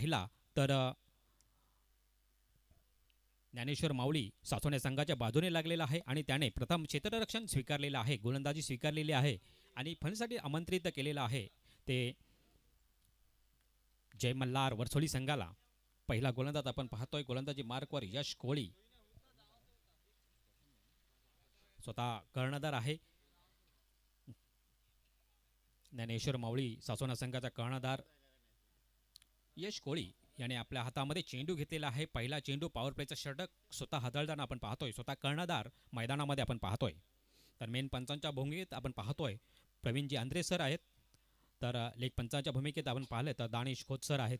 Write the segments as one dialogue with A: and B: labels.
A: पाहिला तर ज्ञानेश्वर माऊली सासोने संघाच्या बाजूने लागलेला आहे आणि त्याने प्रथम क्षेत्ररक्षण स्वीकारलेलं आहे, गोलंदाजी स्वीकारलेली आहे आणि फलसाठी आमंत्रित केलेलं आहे ते जय मल्हार वरसोली संघाला. पहिला गोलंदाज आपण पाहतोय, गोलंदाजी मार्कवर यश कोळी स्वतः कर्णधार आहे. ज्ञानेश्वर माऊली सासोना संघाचा कर्णधार यश कोळी याने आपल्या हातामध्ये चेंडू घेतलेला आहे. पहिला चेंडू पॉवर प्लेचा षटक स्वतः हाताळताना आपण पाहतोय, स्वतः कर्णधार मैदानामध्ये आपण पाहतोय. तर मेन पंचांच्या भूमिकेत आपण पाहतोय प्रवीणजी आंद्रे सर आहेत, तर लेग पंचांच्या भूमिकेत आपण पाहिले तर दानिश खोत सर आहेत.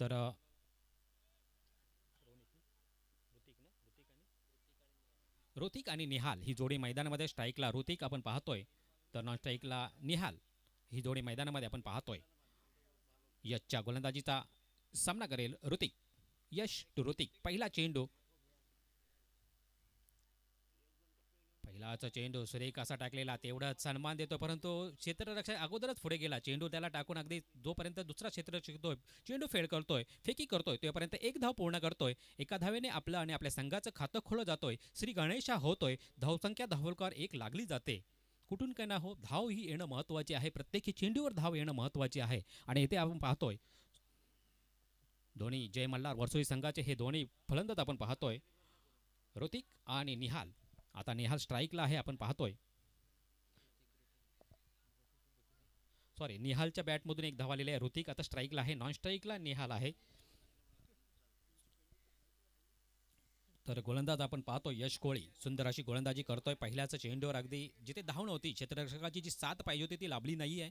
A: तर ऋतिक आणि निहाल ही जोडी मैदानामध्ये, स्ट्राईकला ऋतिक आपण पाहतोय तर नॉन स्ट्राईकला निहाल ही जोडी मैदानामध्ये आपण पाहतोय. यशच्या गोलंदाजीचा सामना करेल ऋतिक. यश टू ऋतिक. पहिला चेंडू, पहिलाचा चेंडू सुरेख असा टाकलेला, तेवढाच सन्मान देतो, परंतु क्षेत्ररक्षक अगोदरच पुढे गेला. चेंडू त्याला टाकून अगदी जोपर्यंत दुसरा क्षेत्ररक्षक चेंडू फेड करतोय, फेकी करतोय, तोपर्यंत एक धाव पूर्ण करतोय. एका धावेने आपलं आणि आपल्या संघाचं खातं खोलं जातोय. श्री गणेशा होतोय. धावसंख्या धावलकर एक लागली जाते. कुठून काय ना हो, धाव ही येणं महत्त्वाची आहे. प्रत्येक चेंडूवर धाव येणं महत्त्वाची आहे. आणि इथे आपण पाहतोय दोन्ही जय मल्हार वरसोली संघाचे हे दोन्ही फलंदाज आपण पाहतोय, ऋतिक आणि निहाल. आता निहाल स्ट्राईकला आहे आपण पाहतोय, सॉरी निहालच्या बॅटमधून एक धाव आलेली आहे. ऋतिक आता स्ट्राईकला आहे, नॉन स्ट्राईकला निहाल आहे. तर गोलंदाज आपण पाहतोय यश कोळी सुंदर अशी गोलंदाजी करतोय. पहिल्याचं चेंडूवर अगदी जिथे धाव नव्हती, क्षेत्ररक्षकाची जी साथ पाहिजे होती ती लाभली नाही आहे.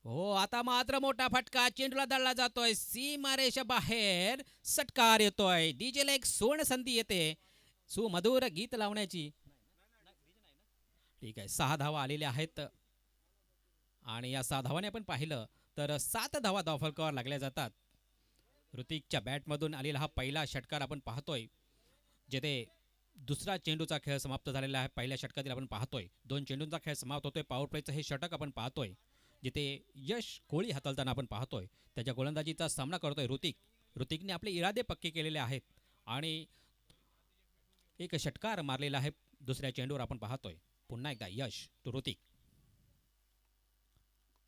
A: हो, आता मात्र मोठा फटका, चेंडूला दळला जातोय, सीमारेषा बाहेर षटकार येतोय. डीजेला एक सुवर्ण संधी येते सुमधुर गीत लावण्याची. ठीक आहे, 6 धावा आलेल्या आहेत आणि या 6 धावाने आपण पाहिलं तर 7 धावा धावफलकावर लागल्या जातात. ऋतिकच्या बॅटमधून आलेला हा पहिला षटकार आपण पाहतोय, जेथे दुसरा चेंडूचा खेळ समाप्त झालेला आहे. पहिल्या षटकातील आपण पाहतोय 2 चेंडूंचा खेळ समाप्त होतोय. पॉवर प्लेचं हे षटक आपण पाहतोय, जिथे यश कोळी हाताळताना आपण पाहतोय. त्याच्या गोलंदाजीचा सामना करतोय ऋतिक. ऋतिकने आपले इरादे पक्के केलेले आहेत आणि एक षटकार मारलेला आहे दुसऱ्या चेंडूवर आपण पाहतोय. पुन्हा एकदा यश टू ऋतिक.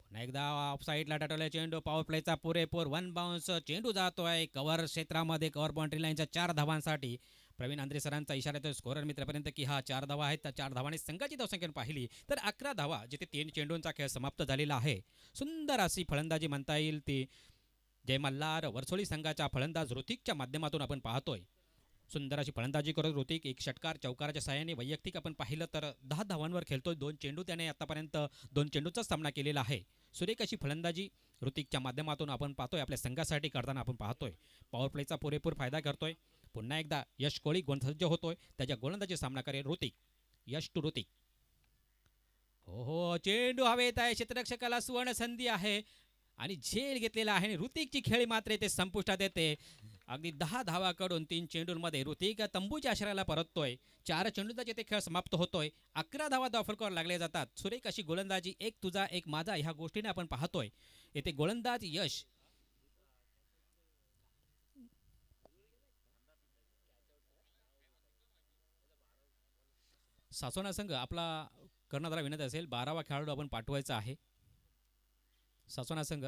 A: पुन्हा एकदा ऑफ साईडला टाटवला चेंडू, पॉवर प्लेचा पुरेपूर 1 बाउन्स चेंडू जातोय कव्हर क्षेत्रामध्ये, कव्हर बाउंड्री लाईनच्या 4 धावांसाठी. प्रवीण आंद्रे सरांचा इशारा येतोय स्कोरर मित्रापर्यंत की हा 4 धावा आहेत. त्या 4 धावांनी संघाची धावसंख्या पाहिली तर 11 धावा, जिथे 3 चेंडूंचा खेळ समाप्त झालेला आहे. सुंदर अशी फलंदाजी म्हणता येईल ती जय मल्हार वरसोली संघाच्या फलंदाज ऋतिकच्या माध्यमातून आपण पाहतोय. सुंदर अशी फलंदाजी करत ऋतिक. एक षटकार चौकाराच्या साहाय्याने वैयक्तिक आपण पाहिलं तर 10 धावांवर खेळतोय. 2 चेंडू त्याने आतापर्यंत 2 चेंडूचा सामना केलेला आहे. सुरेख अशी फलंदाजी ऋतिकच्या माध्यमातून आपण पाहतोय, आपल्या संघासाठी करताना आपण पाहतोय. पॉवर प्लेचा पुरेपूर फायदा करतोय. पुन्हा एकदा यश कोळी गोलसज्ज होतोय. त्याच्या गोलंदाजी सामना करेल ऋतिक. यश टू ऋतिक. हो हो, चेंडू हवेत आहे, क्षेत्ररक्षकाला सुवर्ण संधी आहे आणि झेल घेतलेला आहे आणि ऋतिकची खेळी मात्र येते संपुष्टात येते. अगदी 10 धावाकडून 3 चेंडूंमध्ये ऋतिक तंबूच्या आश्रयाला परततोय. 4 चेंडूंचा जेथे खेळ समाप्त होतोय, 11 धावा धावफलकावर लागले जातात. सुरेख अशी गोलंदाजी, एक तुझा एक माझा ह्या गोष्टीने आपण पाहतोय. येथे गोलंदाज यश सासोना संघ आपला कर्णधार विनंती असेल 12वा खेळाडू आपण पाठवायचा आहे. सासोना संघ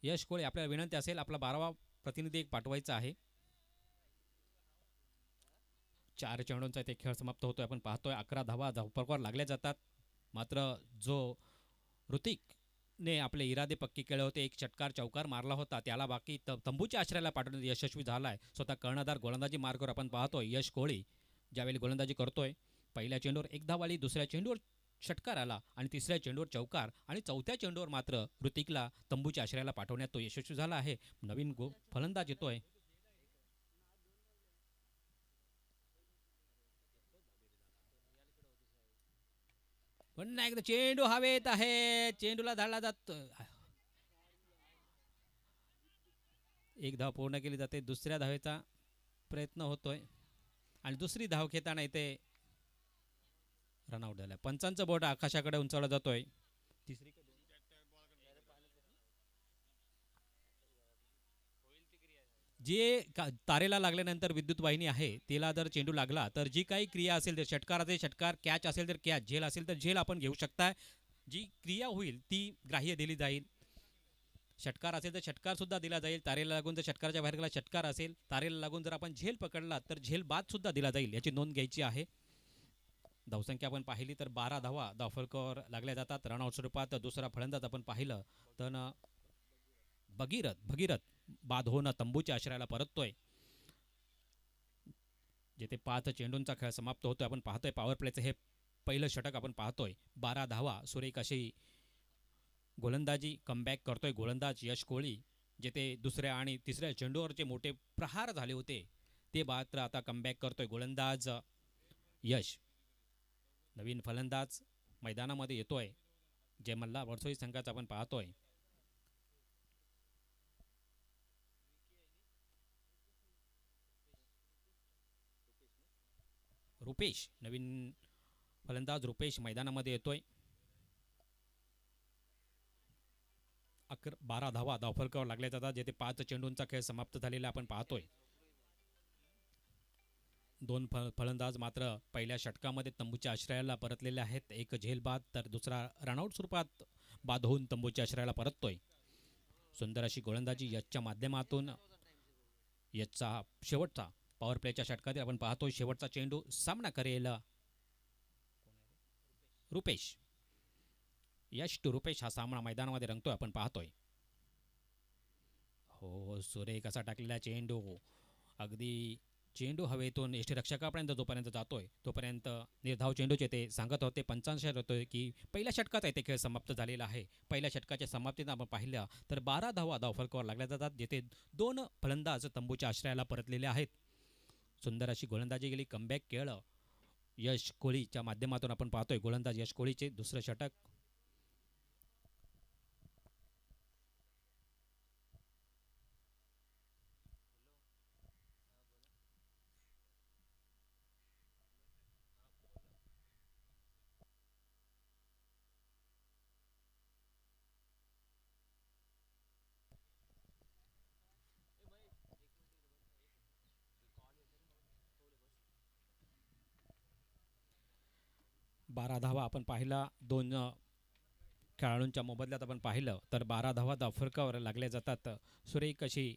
A: यश कोळे आपल्याला विनंती असेल आपला 12वा प्रतिनिधी एक पाठवायचा आहे. 4 चेंडूंचा इथे खेळ समाप्त होतोय आपण पाहतोय. 11 धावा धावफलकावर लागल्या जातात. मात्र जो ऋतिकने आपले इरादे पक्के केले होते, एक षटकार चौकार मारला होता, त्याला बाकी तंबूच्या आश्रयाला पाठवण्यात यशस्वी झाला आहे. स्वतः कर्णधार गोलंदाजी मार्गावर आपण पाहतोय यश कोळी ज्यावेळी गोलंदाजी करतोय. पहिल्या चेंडूवर एक धाव आली, दुसऱ्या चेंडूवर षटकार आला आणि तिसऱ्या चेंडूवर चौकार आणि चौथ्या चेंडूवर मात्र ऋतिकला तंबूच्या आश्रयाला पाठवण्यात तो यशस्वी झाला आहे. नवीन फलंदाज येतोय. पुन्हा एकदा चेंडू हवेत आहे, चेंडूला धाडला जातो. एक धाव पूर्ण केली जाते. दुसऱ्या धावेचा प्रयत्न होतोय आणि दुसरी धाव घेताना इथे रनआउट झाला. पंचांचा बोर्ड आकाशाकडे उंचावला जातोय. तिसरी तारेला लागल्यानंतर विद्युत वाहिनी आहे तिला जर चेंडू लागला तर जी काही क्रिया असेल तर षटकार असेल षटकार, कॅच असेल तर कॅच, झेल असेल तर झेल आपण घेऊ शकता. जी क्रिया होईल ती ग्राह्य दिली जाईल. षटकार असेल तर षटकार सुद्धा दिला जाईल. तारेला लागून जर षटकाराच्या बाहेर गेला षटकार असेल, तारेला लागून जर आपण झेल पकडला तर झेल बाद सुद्धा दिला जाईल. याची नोंद घ्यायची आहे. धावसंख्या आपण पाहिली तर 12 धावा धावफलकावर लागल्या जातात रनआउट स्वरूपात. दुसरा फलंदाज आपण पाहिलं तर भगीरथ बाद होऊन तंबूच्या आश्रयाला परततोय. जेथे 5 चेंडूंचा खेळ समाप्त होतोय. आपण पाहतोय पॉवर प्लेचं हे पहिलं षटक आपण पाहतोय. 12 धावा सुरेख अशी गोलंदाजी कमबॅक करतोय गोलंदाज यश कोहली. जेथे दुसऱ्या आणि तिसऱ्या चेंडूवरचे मोठे प्रहार झाले होते ते मात्र आता कमबॅक करतोय गोलंदाज यश. नवीन फलंदाज मैदानामध्ये येतोय जे मल्ला वर्सोई संघाचा आपण पाहतोय. रुपेश, नवीन फलंदाज रुपेश मैदानामध्ये येतोय. 12 धावा धावफलकावर लागल्या जातात. जेथे 5 चेंडूंचा खेळ समाप्त झालेला आपण पाहतोय. 2 फलंदाज मात्र पहिल्या षटकामध्ये तंबूच्या आश्रयाला परतलेले आहेत. एक झेल बाद तर दुसरा रनआउट स्वरूपात बाद होऊन तंबूच्या आश्रयाला परततोय. सुंदर अशी गोलंदाजी यशच्या माध्यमातून. यशचा शेवटचा पॉवर प्लेच्या षटकातील आपण पाहतोय. शेवटचा चेंडू सामना करेल रुपेश. यश टू रुपेश हा सामना मैदानामध्ये रंगतोय आपण पाहतोय. हो, सुरेख असा टाकलेला चेंडू. अगदी चेंडू हवेतून यष्टीरक्षकापर्यंत जोपर्यंत जातोय तोपर्यंत निर्धाव चेंडूचे ते सांगत होते. पंचांश होतोय की पहिल्या षटकात ते खेळ समाप्त झालेला आहे. पहिल्या षटकाच्या समाप्तीत आपण पाहिलं तर 12 धावा धावफलकावर लागल्या जातात. जेथे 2 फलंदाज तंबूच्या आश्रयाला परतलेले आहेत. सुंदर अशी गोलंदाजी गेली. कमबॅक केलं यश कोहलीच्या माध्यमातून आपण पाहतोय. गोलंदाज यश कोहलीचे दुसरं षटक. बारा धावा आपण पाहिला. 2 खेळाडूंच्या मोबदल्यात आपण पाहिलं तर 12 धावा धावफलकावर लागल्या जातात. सुरेख अशी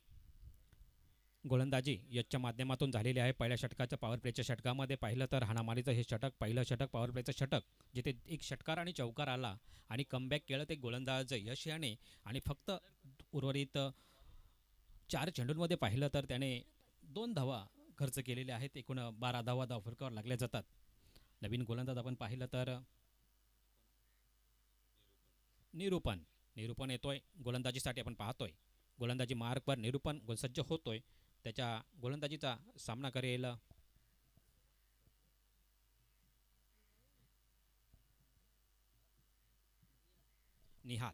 A: गोलंदाजी यशच्या माध्यमातून झालेली आहे. पहिल्या षटकाच्या पॉवर प्लेच्या षटकामध्ये पाहिलं तर हाणामारीचं हे षटक पहिलं षटक पॉवर प्लेचं षटक जिथे एक षटकार आणि चौकार आला आणि कमबॅक केलं ते गोलंदाज यश याने. आणि फक्त उर्वरित 4 चेंडूंमध्ये पाहिलं तर त्याने 2 धावा खर्च केलेल्या आहेत. एकूण 12 धावा धावफलकावर लागल्या जातात. नवीन गोलंदाज आपण पाहिलं तर निरूपण येतोय गोलंदाजीसाठी आपण पाहतोय. गोलंदाजी मार्कवर निरूपण सज्ज होतोय. त्याच्या गोलंदाजीचा सामना करेल निहाल.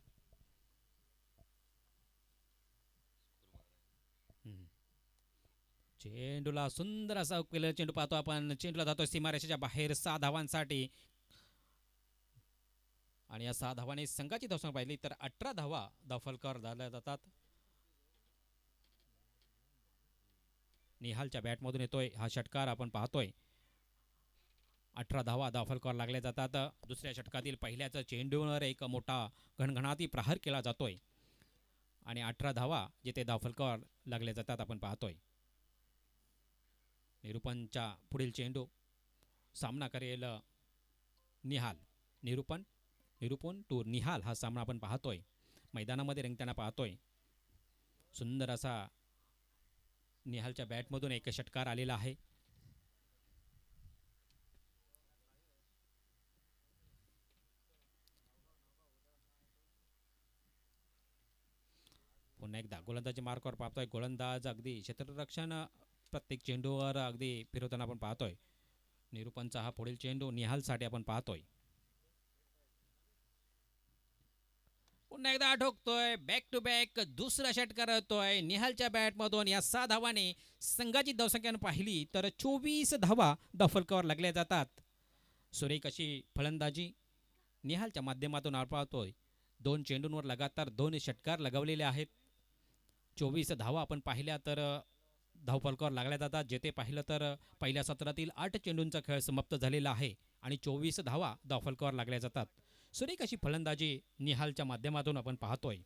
A: चेंडूला सुंदर असा केलेला चेंडू पाहतो आपण. चेंडूला जातोय सीमारेषेच्या बाहेर 6 धावांसाठी. आणि या 6 धावांनी संघाची धावसंख्या पाहिली तर 18 धावा धावफलकावर झाल्या जातात. निहालच्या बॅटमधून येतोय हा षटकार आपण पाहतोय. 18 धावा धावफलकावर लागल्या जातात. दुसऱ्या षटकातील पहिल्याच चेंडूवर एक मोठा घणघणाती प्रहार केला जातोय आणि 18 धावा जिथे धावफलकावर लागल्या जातात आपण पाहतोय. निरूपणच्या पुढील चेंडू सामना करेल निहाल. निरूपण टू निहाल हा सामना आपण पाहतोय. मैदानामध्ये रंगताना पाहतोय. सुंदर असा निहालच्या बॅटमधून एक षटकार आलेला आहे. पुन्हा एकदा गोलंदाजी मार्कवर पाहतोय. गोलंदाज अगदी क्षेत्ररक्षण प्रत्येक चेंडूवर अगदी फिरवताना आपण पाहतोय. निरूपणचा हा पुढील चेंडू निहालसाठी आपण पाहतोय. पुन्हा एकदा ठोकतोय. बॅक टू बॅक दुसरा षटकार येतोय निहालच्या बॅटमधून. या 6 धावाने संघाची धावसंख्या पाहिली तर 24 धावा धावफलकावर लागल्या जातात. सुरेख अशी फलंदाजी निहालच्या माध्यमातून पाहतोय. 2 चेंडूंवर लगातार 2 षटकार लगावलेले आहेत. 24 धावा आपण पाहिल्या तर धावफलकावर लागल्या जातात. जेथे पाहिलं तर पहिल्या सत्रातील 8 चेंडूंचा खेळ समाप्त झालेला आहे आणि 24 धावा धावफलकावर लागल्या जातात. सुरेख अशी फलंदाजी निहालच्या माध्यमातून आपण पाहतोय.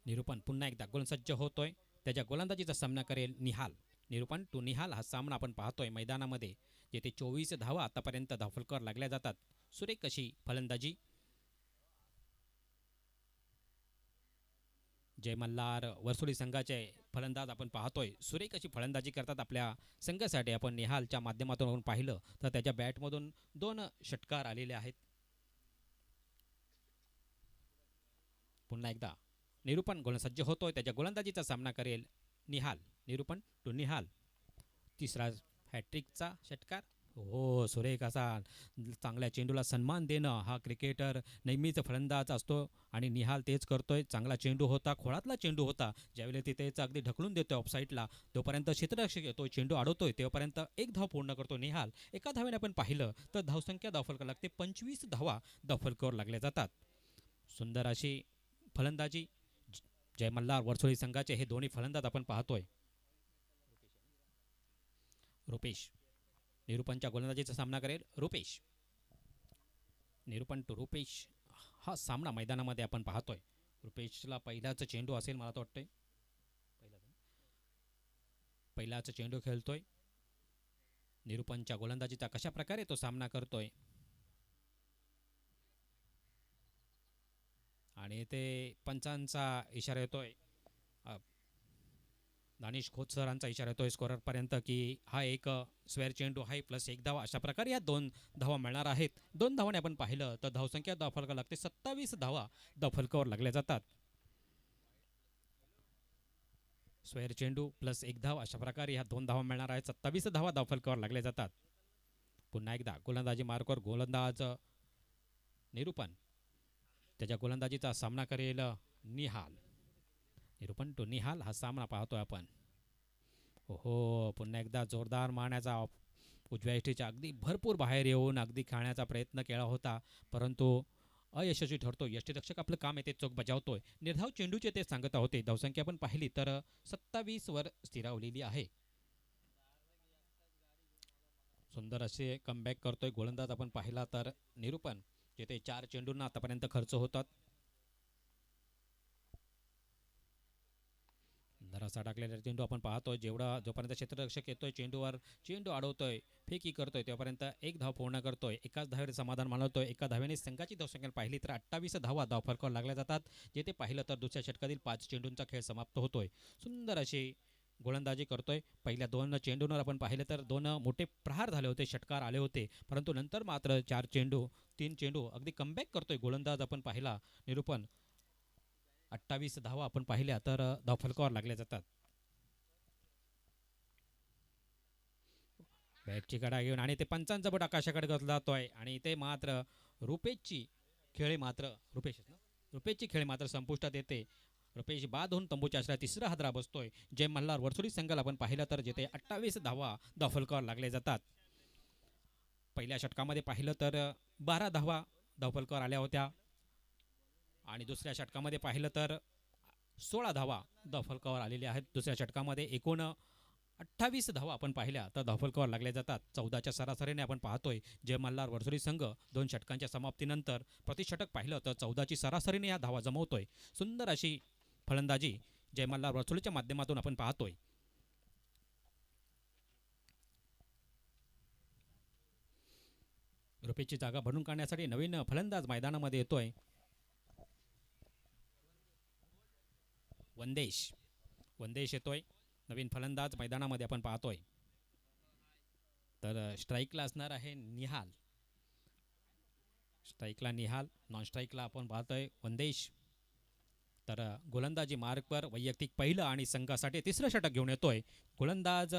A: निरूपण पुन्हा एकदा गोलसज्ज होतोय. त्याच्या गोलंदाजीचा सामना करेल निहाल. निरूपण टू निहाल हा सामना आपण पाहतोय मैदानामध्ये, जेथे 24 धावा आतापर्यंत धावफलकावर लागल्या जातात. सुरेख अशी फलंदाजी जय मल्हार वरसोली संघाचे फलंदाज आपण पाहतोय. सुरेख अशी फलंदाजी करतात आपल्या संघासाठी. आपण निहालच्या माध्यमातून आपण पाहिलं तर त्याच्या बॅटमधून 2 षटकार आलेले आहेत. पुन्हा एकदा निरूपण गोलसज्ज होतोय. त्याच्या गोलंदाजीचा सामना करेल निहाल. निरूपण टू निहाल. तिसरा हॅट्रिकचा षटकार. हो, सुरेख असा चांगल्या चेंडूला सन्मान देणं हा क्रिकेटर नेहमीच फलंदाज असतो आणि निहाल तेच करतोय. चांगला चेंडू होता, खोळातला चेंडू होता. ज्यावेळेला तिथेच अगदी ढकलून देतोय ऑफसाईडला, तोपर्यंत क्षेत्ररक्षक येतोय, चेंडू अडवतोय, तेव्हापर्यंत 1 धाव पूर्ण करतो निहाल. एका धावेने आपण पाहिलं तर धावसंख्या धावफलकावर लागते. 25 धावा धावफलकावर लागल्या जातात. सुंदर अशी फलंदाजी जय मल्हार वरसोली संघाचे हे दोन्ही फलंदाज आपण पाहतोय. रुपेश निरूपणच्या गोलंदाजीचा सामना करेल रुपेश. निरूपण टू रुपेश हा सामना मैदानामध्ये आपण पाहतोय. रुपेशला पहिलाच चेंडू असेल मला तर वाटतंय. पहिलाच चेंडू खेळतोय. निरूपणच्या गोलंदाजीचा कशा प्रकारे तो सामना करतोय आणि ते पंचांचा इशारा येतोय, दानिश खोत सरांचा इशारा येतोय स्कोररपर्यंत की हा एक स्क्वेअर चेंडू आहे प्लस 1 धावा. अशा प्रकारे या 2 धावा मिळणार आहेत. 2 धावाने आपण पाहिलं तर धावसंख्या धावफलकावर लागते. 27 धावा धावफलकावर लागल्या जातात. स्क्वेअर चेंडू प्लस 1 धाव अशा प्रकारे ह्या 2 धावा मिळणार आहेत. 27 धावा धावफलकावर लागल्या जातात. पुन्हा एकदा गोलंदाजी मार्कवर गोलंदाज निरूपण. त्याच्या गोलंदाजीचा सामना करेल निहाल. निरूपण टू निहाल हा सामना पाहतोय आपण. हो, पुन्हा एकदा जोरदार मारण्याचा उजव्या यष्टीच्या अगदी भरपूर बाहेर येऊन अगदी खेळण्याचा प्रयत्न केला होता, परंतु अयशस्वी ठरतो. यष्टीरक्षक आपलं काम आहे ते चोख बजावतोय. निर्धाव चेंडूचे ते सांगत होते. धावसंख्या पण पाहिली तर 27 वर स्थिरावलेली आहे. सुंदर असे कमबॅक करतोय गोलंदाज आपण पाहिला तर निरूपण, जेथे 4 चेंडूंना आतापर्यंत खर्च होतात. असा टाकलेला चेंडू आपण पाहतोय. जोपर्यंत क्षेत्ररक्षक येतोय चेंडूवर, चेंडू अडवतोय, फेकी करतोय, तेव्हापर्यंत 1 धाव पूर्ण करतोय. एकाच धावेवर समाधान मानवतोय. एका धावेने संघाची धावसंख्या पाहिली तर 28 धावा धावफलकावर लागल्या जातात. जेथे पाहिलं तर दुसऱ्या षटकातील 5 चेंडूंचा खेळ समाप्त होतोय. सुंदर अशी गोलंदाजी करतोय. पहिल्या 2 चेंडूंवर आपण पाहिलं तर 2 मोठे प्रहार झाले होते, षटकार आले होते, परंतु नंतर मात्र 4 चेंडू 3 चेंडू अगदी कमबॅक करतोय गोलंदाज आपण पाहिला निरूपण. 28 धावा आपण पाहिल्या तर धावफलकावर लागल्या जातात. बॅटची कडा घेऊन आणि ते पंचांचा बोट आकाशाकडे जातोय आणि ते मात्र रुपेशची खेळी मात्र संपुष्टात येते. रुपेश बाद होऊन तंबूच्या आश्रयात तिसरा हादरा बसतोय. जय मल्हार वरसोली संघाला आपण पाहिलं तर जेथे 28 धावा धावफलकावर लागल्या जातात. पहिल्या षटकामध्ये पाहिलं तर 12 धावा धावफलकावर आल्या होत्या आणि दुसऱ्या षटकामध्ये पाहिलं तर 16 धावा धावफलकावर आलेल्या आहेत. दुसऱ्या षटकामध्ये एकूण 28 धावा आपण पाहिल्या तर धावफलकावर लागल्या जातात. 14च्या सरासरीने आपण पाहतोय जय मल्हार वरसोली संघ 2 षटकांच्या समाप्तीनंतर प्रतिषटक पाहिलं तर 14ची सरासरीने या धावा जमवतोय. सुंदर अशी फलंदाजी जय मल्हार वरसोलीच्या माध्यमातून आपण पाहतोय. रुपेशची जागा भरून काढण्यासाठी नवीन फलंदाज मैदानामध्ये येतोय. वंदेश येतोय. नवीन फलंदाज मैदानामध्ये आपण पाहतोय. तर स्ट्राईकला असणार आहे निहाल. स्ट्राईकला निहाल, नॉन स्ट्राईकला आपण पाहतोय वंदेश. तर गोलंदाजी मार्कवर वैयक्तिक पहिलं आणि संघासाठी तिसरं षटक घेऊन येतोय गोलंदाज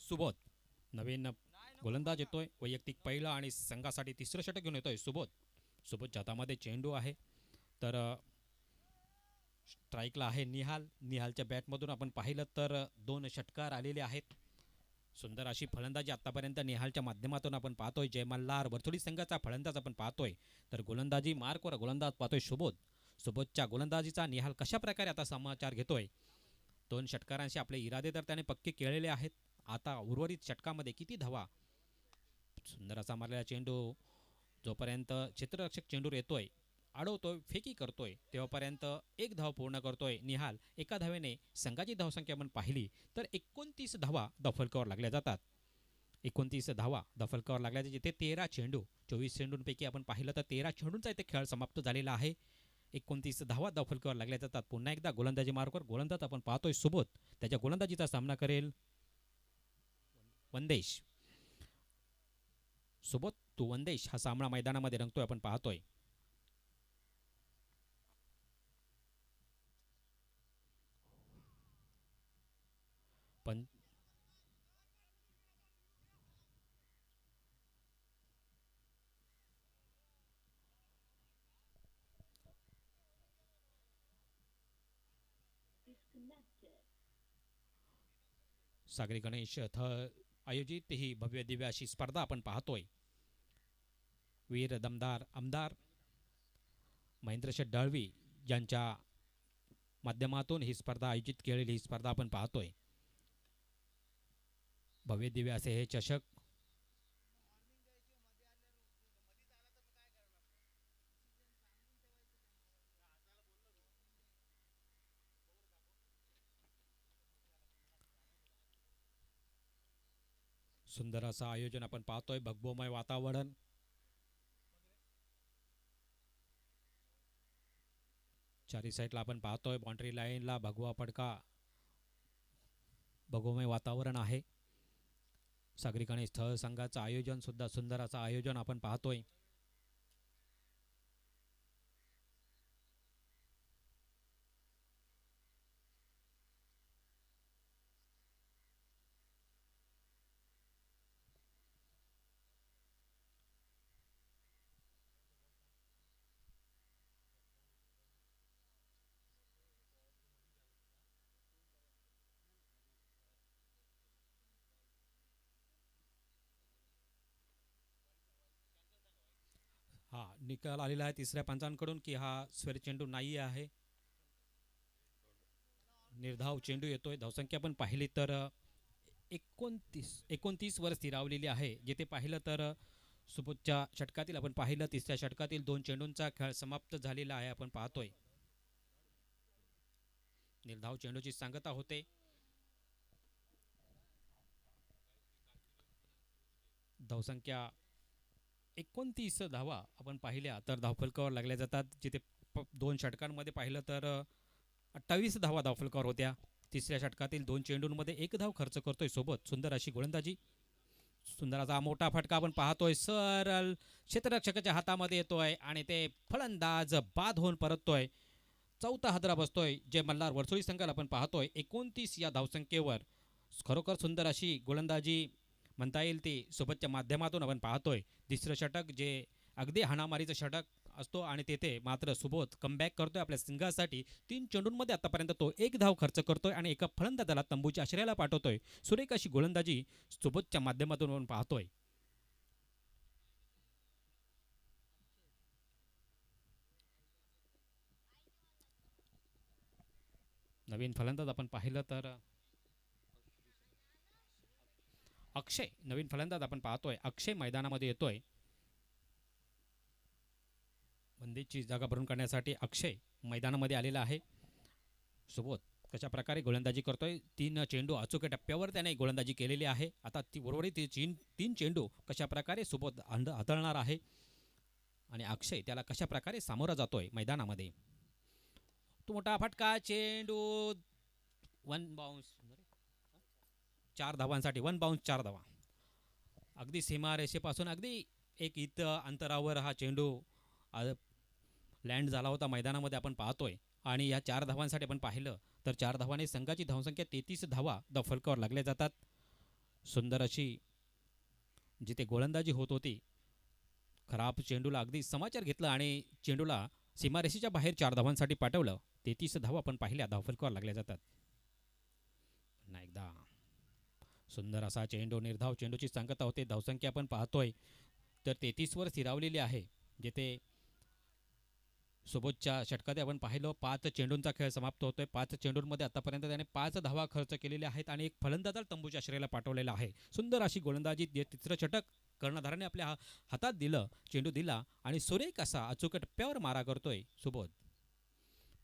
A: सुबोध. नवीन गोलंदाज येतोय, वैयक्तिक पहिलं आणि संघासाठी तिसरं षटक घेऊन येतोय सुबोधच्या हातामध्ये चेंडू आहे. तर स्ट्राईकला आहे निहालच्या बॅटमधून आपण पाहिलं तर 2 षटकार आलेले आहेत. सुंदर अशी फलंदाजी आतापर्यंत निहालच्या माध्यमातून आपण पाहतोय. जय मल्हार वरथोडी संघाचा फलंदाज आपण पाहतोय. तर गोलंदाजी मार्कवर गोलंदाज पाहतोय सुबोध. सुबोधच्या गोलंदाजीचा निहाल कशा प्रकारे आता समाचार घेतोय. 2 षटकारांशी आपले इरादे तर त्याने पक्के केलेले आहेत. आता उर्वरित षटकामध्ये किती धावा. सुंदर असा मारलेला चेंडू जोपर्यंत क्षेत्ररक्षक चेंडूवर येतोय, अडवतोय, फेकी करतोय, तेव्हापर्यंत 1 धाव पूर्ण करतोय निहाल. एका धावेने संघाची धावसंख्या आपण पाहिली तर 29 धावा दफलकावर लागल्या जातात. 29 धावा दफलकावर लागल्या, जिथे 13 चेंडू 24 चेंडूंपैकी आपण पाहिलं तर 13 चेंडूंचा इथे खेळ समाप्त झालेला आहे. 29 धावा दफलकावर लागल्या जातात. पुन्हा एकदा गोलंदाजी मार्कवर गोलंदाज आपण पाहतोय सुबोध. त्याच्या गोलंदाजीचा सामना करेल वंदेश. सुबोध तू वंदेश हा सामना मैदानामध्ये रंगतोय आपण पाहतोय. पण सागरी गणेश आयोजित ही भव्य दिव्य अशी स्पर्धा आपण पाहतोय. वीर दमदार आमदार महेंद्र शेठ दळवी यांच्या माध्यमातून ही स्पर्धा आयोजित केलेली ही स्पर्धा आपण पाहतोय. भव्य दिव्य असे हे चषक सुंदर असं आयोजन आपण पाहतोय. भगवमय वातावरण, चारी साईडला आपण पाहतोय. बाउंड्री लाईनला भगवा फडका, भगवमय वातावरण आहे. सागरी गणेश स्थळ संघाचं आयोजन सुद्धा सुंदर असं आयोजन आपण पाहतोय. हा निकाल आलेला आहे तिसऱ्या पंचांकडून की हा स्वेर चेंडू नाही आहे. निर्धाव चेंडू येतोय. धावसंख्या पण पाहिली तर 29 वर स्थिरावलेली आहे. जिथे पाहिलं तर सुबोधच्या षटकातील आपण पाहिलं तिसऱ्या षटकातील 2 चेंडूंचा खेळ समाप्त झालेला आहे आपण पाहतोय. निर्धाव चेंडूची सांगता होते. धावसंख्या 29 धावा आपण पाहिल्या तर धावफलकावर लागल्या जातात. जिथे 2 षटकांमध्ये पाहिलं तर 28 धावा धावफलकावर होत्या. तिसऱ्या षटकातील 2 चेंडूंमध्ये 1 धाव खर्च करतोय सोबत. सुंदर अशी गोलंदाजी, सुंदर असा मोठा फटका आपण पाहतोय. सरळ क्षेत्ररक्षकाच्या हातामध्ये येतोय आणि ते फलंदाज बाद होऊन परततोय. चौथा हादरा बसतोय. जय मल्हार वर्सोळी संघाला आपण पाहतोय 29 या धावसंख्येवर. खरोखर सुंदर अशी गोलंदाजी म्हणता येईल ती सोबतच्या माध्यमातून आपण पाहतोय. तिसरं षटक जे अगदी हाणामारीचं षटक असतो आणि तेथे मात्र सुबोध कमबॅक करतोय आपल्या संघासाठी. 3 चेंडूंमध्ये आतापर्यंत तो 1 धाव खर्च करतोय आणि एका फलंदाजाला तंबूच्या आश्रयाला पाठवतोय. सुरेख अशी गोलंदाजी सुबोधच्या माध्यमातून आपण पाहतोय. नवीन फलंदाज आपण पाहिलं तर अक्षय, नवीन फलंदाज आपण पाहतोय. अक्षय मैदानामध्ये येतोय. बंदीची जागा भरून काढण्यासाठी अक्षय मैदानामध्ये आलेला आहे. सुबोध कशा प्रकारे गोलंदाजी करतोय. 3 चेंडू अचूक टप्प्यावर त्याने गोलंदाजी केलेली आहे. आता ती उर्वरित 3 चेंडू कशा प्रकारे सुबोध हाताळणार आहे आणि अक्षय त्याला कशा प्रकारे सामोरा जातोय मैदानामध्ये. तो मोठा फटका, चेंडू 1 बाउन्स, 4 धावांसाठी 1 बाउन्स 4 धावा. अगदी सीमारेषेपासून अगदी 1 इंच अंतरावर हा चेंडू लँड झाला होता मैदानामध्ये आपण पाहतोय. आणि या 4 धावांसाठी आपण पाहिलं तर 4 धावाने संघाची धावसंख्या 33 धावा फलकावर लागल्या जातात. सुंदर अशी जिथे गोलंदाजी होत होती, खराब चेंडूला अगदी समाचार घेतलं आणि चेंडूला सीमारेषेच्या बाहेर 4 धावांसाठी पाठवलं. 33 धावा आपण पाहिल्या धावफलकावर लागल्या जातात. पुन्हा एकदा सुंदर असा चेंडू, निर्धाव चेंडूची सांगता होते. धावसंख्या आपण पाहतोय तर 33वर स्थिरावलेली आहे. जिथे सोबतच्या षटकात आपण पाहिलं 5 चेंडूंचा खेळ समाप्त होतोय. 5 चेंडूंमध्ये आतापर्यंत त्याने 5 धावा खर्च केलेल्या आहेत आणि एक फलंदाजाला तंबूच्या आश्रयाला पाठवलेला आहे. सुंदर अशी गोलंदाजी, जे तिसरं षटक कर्णधाराने आपल्या हातात दिलं, चेंडू दिला आणि सुरेख असा अचूक टप्प्यावर मारा करतोय सुबोध.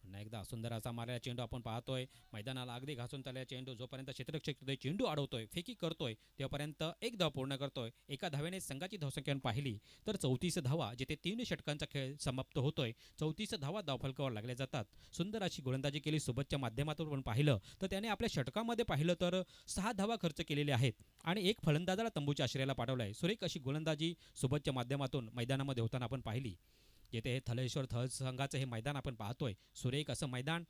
A: पुन्हा एकदा सुंदर असा मारलेला चेंडू आपण पाहतोय. मैदानाला अगदी घासून चाललेला चेंडू जोपर्यंत क्षेत्ररक्षक चेंडू अडवतोय, फेकी करतोय, तेव्हापर्यंत एक धाव पूर्ण करतोय. एका धावेने संघाची धावसंख्या पाहिली तर 34 धावा, जिथे 3 षटकांचा खेळ समाप्त होतोय. 34 धावा धावफलकावर लागल्या जातात. सुंदर अशी गोलंदाजी केली सोबतच्या माध्यमातून आपण पाहिलं तर त्याने आपल्या षटकामध्ये पाहिलं तर 6 धावा खर्च केलेल्या आहेत आणि एक फलंदाजाला तंबूच्या आश्रयाला पाठवलं आहे. सुरेख अशी गोलंदाजी सोबतच्या माध्यमातून मैदानामध्ये होताना आपण पाहिली. येथे हे थलेश्वर थळ संघाचं हे मैदान आपण पाहतोय. सुरेख असं मैदान,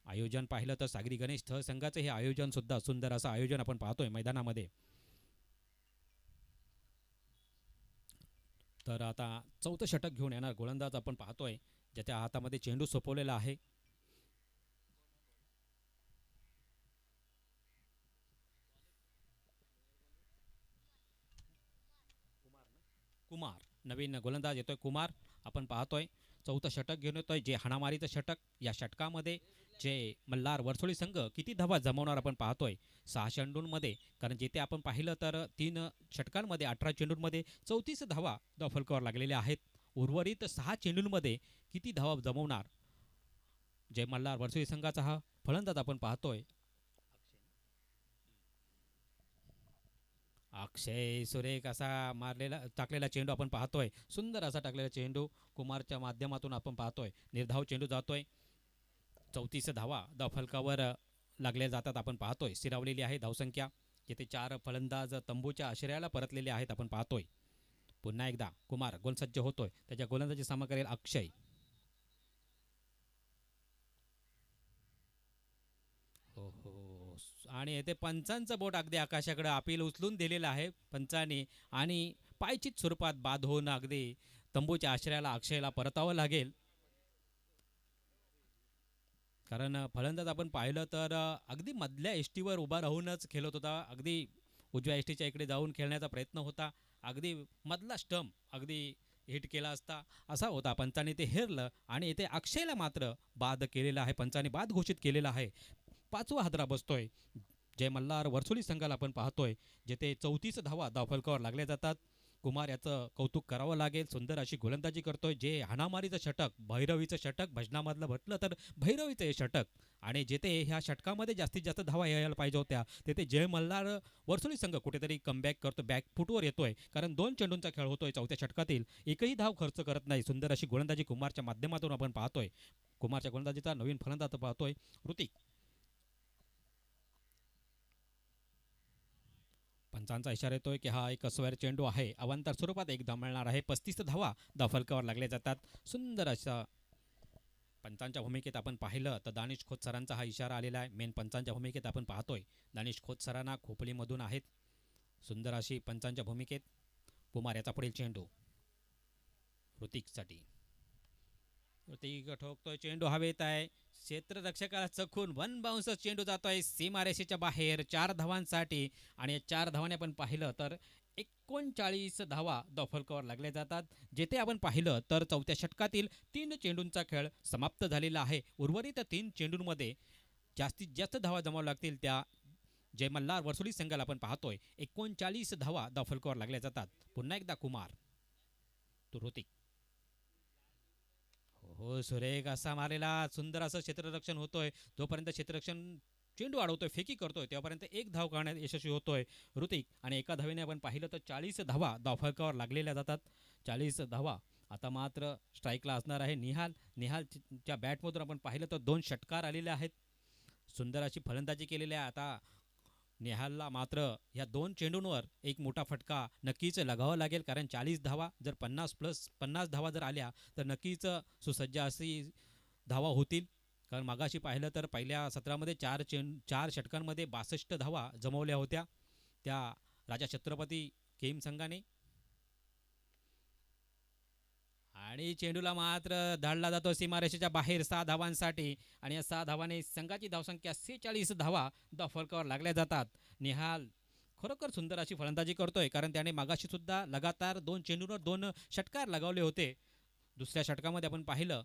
A: आयोजन पाहिलं तर सागरी गणेश थळ संघाचं हे आयोजन सुद्धा सुंदर असं आयोजन आपण पाहतोय मैदानामध्ये. तर आता 4थं षटक घेऊन येणार गोलंदाज आपण पाहतोय, ज्याच्या हातामध्ये चेंडू सोपवलेला आहे. कुमार, नवीन गोलंदाज येतोय कुमार आपण पाहतोय. 4थं षटक घेऊन येतोय, जे हाणामारीचं षटक. या षटकामध्ये जे मल्हार वरसोळी संघ किती धावा जमवणार आपण पाहतोय 6 चेंडूंमध्ये. कारण जिथे आपण पाहिलं तर 3 षटकांमध्ये 18 चेंडूंमध्ये 34 धावा धावफलकावर लागलेल्या आहेत. उर्वरित 6 चेंडूंमध्ये किती धावा जमवणार जय मल्हार वरसोळी संघाचा हा फलंदाज आपण पाहतोय. अक्षय सुरेख असा मारलेला टाकलेला चेंडू आपण पाहतोय. सुंदर असा टाकलेला चेंडू कुमारच्या माध्यमातून आपण पाहतोय. निर्धाव चेंडू जातोय. 34 धावा धावफलकावर लागल्या जातात आपण पाहतोय. स्थिरावलेली आहे धावसंख्या, जिथे 4 फलंदाज तंबूच्या आश्रयाला परतलेले आहेत आपण पाहतोय. पुन्हा एकदा कुमार गोलसज्ज होतोय. त्याच्या गोलंदाजी सामना करेल अक्षय. हो हो, आणि येथे पंचांचं बोट अगदी आकाशाकडे अपील उचलून दिलेलं आहे पंचांनी आणि पायचित स्वरूपात बाद होऊन अगदी तंबूच्या आश्रयाला अक्षयला परतावं लागेल. कारण फलंदाज आपण पाहिलं तर अगदी मधल्या एसटीवर उभा राहूनच खेळत होता. अगदी उजव्या एसटीच्या इकडे जाऊन खेळण्याचा प्रयत्न होता. अगदी मधला स्टंप अगदी हिट केला असता असा होता. पंचांनी ते हेरलं आणि इथे अक्षयला मात्र बाद केलेला आहे. पंचांनी बाद घोषित केलेला आहे. 5वा हादरा बसतोय जय मल्हार वरसोली संघाला आपण पाहतोय, जिथे 34 धावा धावफलकावर लागल्या जातात. कुमार याचं कौतुक करावं लागेल. सुंदर अशी गोलंदाजी करतोय. जे हाणामारीचं षटक, भैरवीचं षटक भजनामधलं म्हटलं तर भैरवीचं हे षटक, आणि जिथे ह्या षटकामध्ये जास्तीत जास्त धावा यायला पाहिजे होत्या तिथे जय मल्हार वरसोली संघ कुठेतरी कमबॅक करतो, बॅकफुटवर येतोय. कारण 2 चेंडूंचा खेळ होतोय. 4थ्या षटकातील एकही धाव खर्च करत नाही. सुंदर अशी गोलंदाजी कुमारच्या माध्यमातून आपण पाहतोय. कुमारच्या गोलंदाजीचा नवीन फलंदाज पाहतोय ऋतिक. पंचांचा इशारा येतोय की हा एक स्क्वेअर चेंडू आहे. अवांतर स्वरूपात एक धाव मिळणार आहे. 35 धावा धावफलकावर लागल्या जातात. सुंदर अशा पंचांच्या भूमिकेत आपण पाहिलं तर दानिश खोत सरांचा हा इशारा आलेला आहे. मेन पंचांच्या भूमिकेत आपण पाहतोय दानिश खोत सरांना खोपलीमधून आहेत. सुंदर अशी पंचांच्या भूमिकेत कुमार याचा पुढील चेंडू ऋतिकसाठी. ऋतिक ठोकतोय, चेंडू हवेत आहे. क्षेत्ररक्षकाला चखून 1 बाउन्स चेंडू जातोय सीमारेषेच्या बाहेर 4 धावांसाठी. आणि या 4 धावाने आपण पाहिलं तर 39 धावा धावफलकावर लागल्या जातात. जेथे आपण पाहिलं तर 4थ्या षटकातील 3 चेंडूंचा खेळ समाप्त झालेला आहे. उर्वरित 3 चेंडूंमध्ये जास्तीत जास्त धावा जमावं लागतील त्या जय मल्हार वरसोली संघाला आपण पाहतोय. 39 धावा धावफलकावर लागल्या जातात. पुन्हा एकदा कुमार तो ऋतिक. हो, सुरेख असा मारलेला सुंदर असं क्षेत्ररक्षण होतोय. जोपर्यंत क्षेत्ररक्षण चेंडू अडवतोय, फेकी करतोय, तेव्हापर्यंत एक धाव काढण्यात यशस्वी होतोय ऋतिक. आणि एका धावेने आपण पाहिलं तर 40 धावा धावफलकावर लागलेल्या जातात. 40 धावा. आता मात्र स्ट्राईकला असणार आहे निहाल. निहालच्या बॅटमधून आपण पाहिलं तर 2 षटकार आलेले आहेत. सुंदर अशी फलंदाजी केलेली आहे. आता निहालला मात्र या 2 चेंडूंवर एक मोठा फटका नक्कीच लगावा लागेल. कारण 40 धावा जर 50 धावा जर आल्या तर नक्कीच सुसज्ज अशी धावा होतील. कारण मागाशी पाहिलं तर पहिल्या सत्रामध्ये 4 षटकांमध्ये 62 धावा जमवल्या होत्या त्या राजा छत्रपती केम संघाने. आणि चेंडूला मात्र धाडला जातो सीमारेषेच्या बाहेर 6 धावांसाठी. आणि या 6 धावाने संघाची धावसंख्या 46 धावा धावफलकावर लागल्या जातात. निहाल खरोखर सुंदर अशी फलंदाजी करतोय, कारण त्याने मागाशी सुद्धा लगातार 2 चेंडूंवर 2 षटकार लगावले होते. दुसऱ्या षटकामध्ये आपण पाहिलं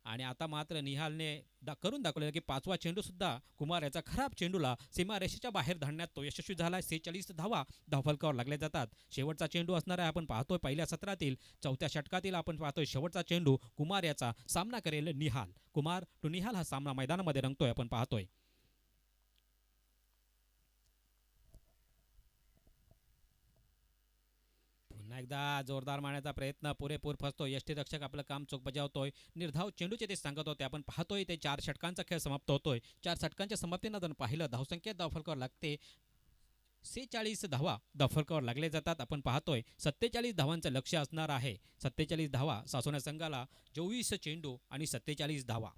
A: आणि आता मात्र निहालने करून दाखवलेलं की 5वा चेंडू सुद्धा कुमार याचा खराब चेंडूला सीमारेषेच्या बाहेर धाडण्यात तो यशस्वी झाला. 46 धावा धावफलकावर लागले जातात. शेवटचा चेंडू असणार आहे, आपण पाहतोय पहिल्या सत्रातील 4थ्या षटकातील आपण पाहतोय शेवटचा चेंडू कुमार याचा सामना करेल निहाल. कुमार टू निहाल हा सामना मैदानामध्ये रंगतोय, आपण पाहतोय. पुन्हा एकदा जोरदार मारण्याचा प्रयत्न पुरेपूर फसतो. यष्टीरक्षक आपलं काम चोख बजावतोय. निर्धाव चेंडूचे ते सांगत होते. आपण पाहतोय ते 4 षटकांचा खेळ समाप्त होतोय. 4 षटकांच्या समाप्तीनंतर पाहिलं धावसंख्या धावफलकावर लागते 46 धावा धावफलकावर लागले जातात. आपण पाहतोय 47 धावांचं लक्ष्य असणार आहे. 47 धावा सासोना संघाला 24 चेंडू आणि 47 धावा.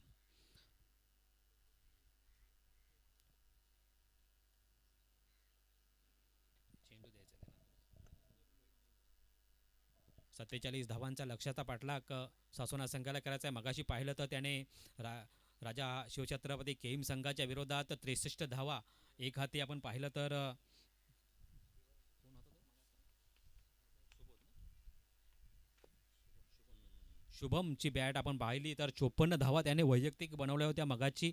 A: 47 धावांचा लक्ष्याचा पाठलाग सासोना संघाला करायचा आहे. मगाशी पाहिलं तर त्याने राजा शिवछत्रपती केईम संघाच्या विरोधात 63 धावा एक हाती आपण पाहिलं तर शुभमची बॅट आपण पाहिली तर 54 धावा त्याने वैयक्तिक बनवल्या होत्या मगाची.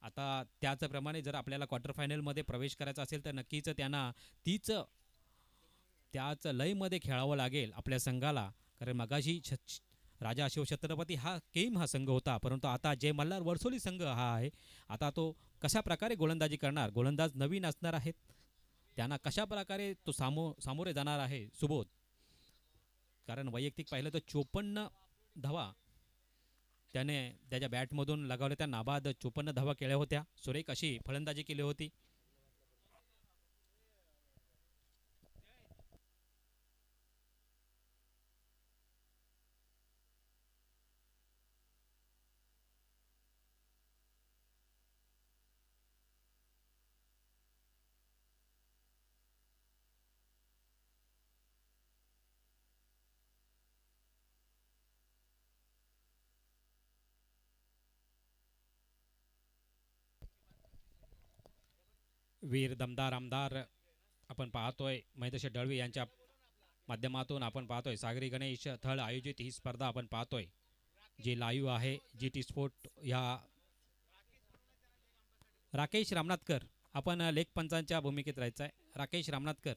A: आता त्याचप्रमाणे जर आपल्याला क्वार्टर फायनलमध्ये प्रवेश करायचा असेल तर नक्कीच त्यांना त्याच लयमध्ये खेळावं लागेल आपल्या संघाला. कारण मगाशी राजा शिवछत्रपती हा संघ होता, परंतु आता जय मल्हार वर्सोली संघ हा आहे. आता तो कशा प्रकारे गोलंदाजी करणार, गोलंदाज नवीन असणार आहेत, त्यांना कशा प्रकारे तो सामोरे जाणार आहे सुबोध. कारण वैयक्तिक पाहिलं तर 54 धावा त्याने त्याच्या बॅटमधून लगावल्या. त्या नाबाद 54 धावा केल्या होत्या. सुरेख अशी फलंदाजी केली होती. वीर दमदार आमदार आपण पाहतोय महेश दळवी यांच्या माध्यमातून आपण पाहतोय सागरी गणेश थळ आयोजित ही स्पर्धा आपण पाहतोय जी लाईव्ह आहे GT स्पोर्ट. या राकेश रामनाथकर आपण लेख पंचांच्या भूमिकेत राहायचं आहे. राकेश रामनाथकर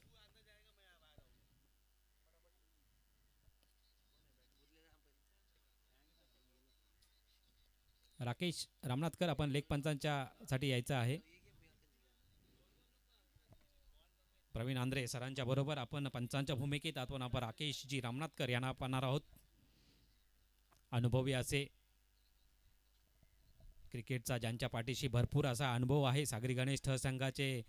A: आपण लेख पंचांच्या साठी यायचं आहे. प्रवीण आंद्रे सरांच्या बरोबर आपण पंचांच्या भूमिकेत आपण राकेशजी रामनाथकर यांना पाहणार आहोत. अनुभवी असे क्रिकेटचा ज्यांच्या पाठीशी भरपूर असा अनुभव आहे सागरी गणेश ठ संघाचे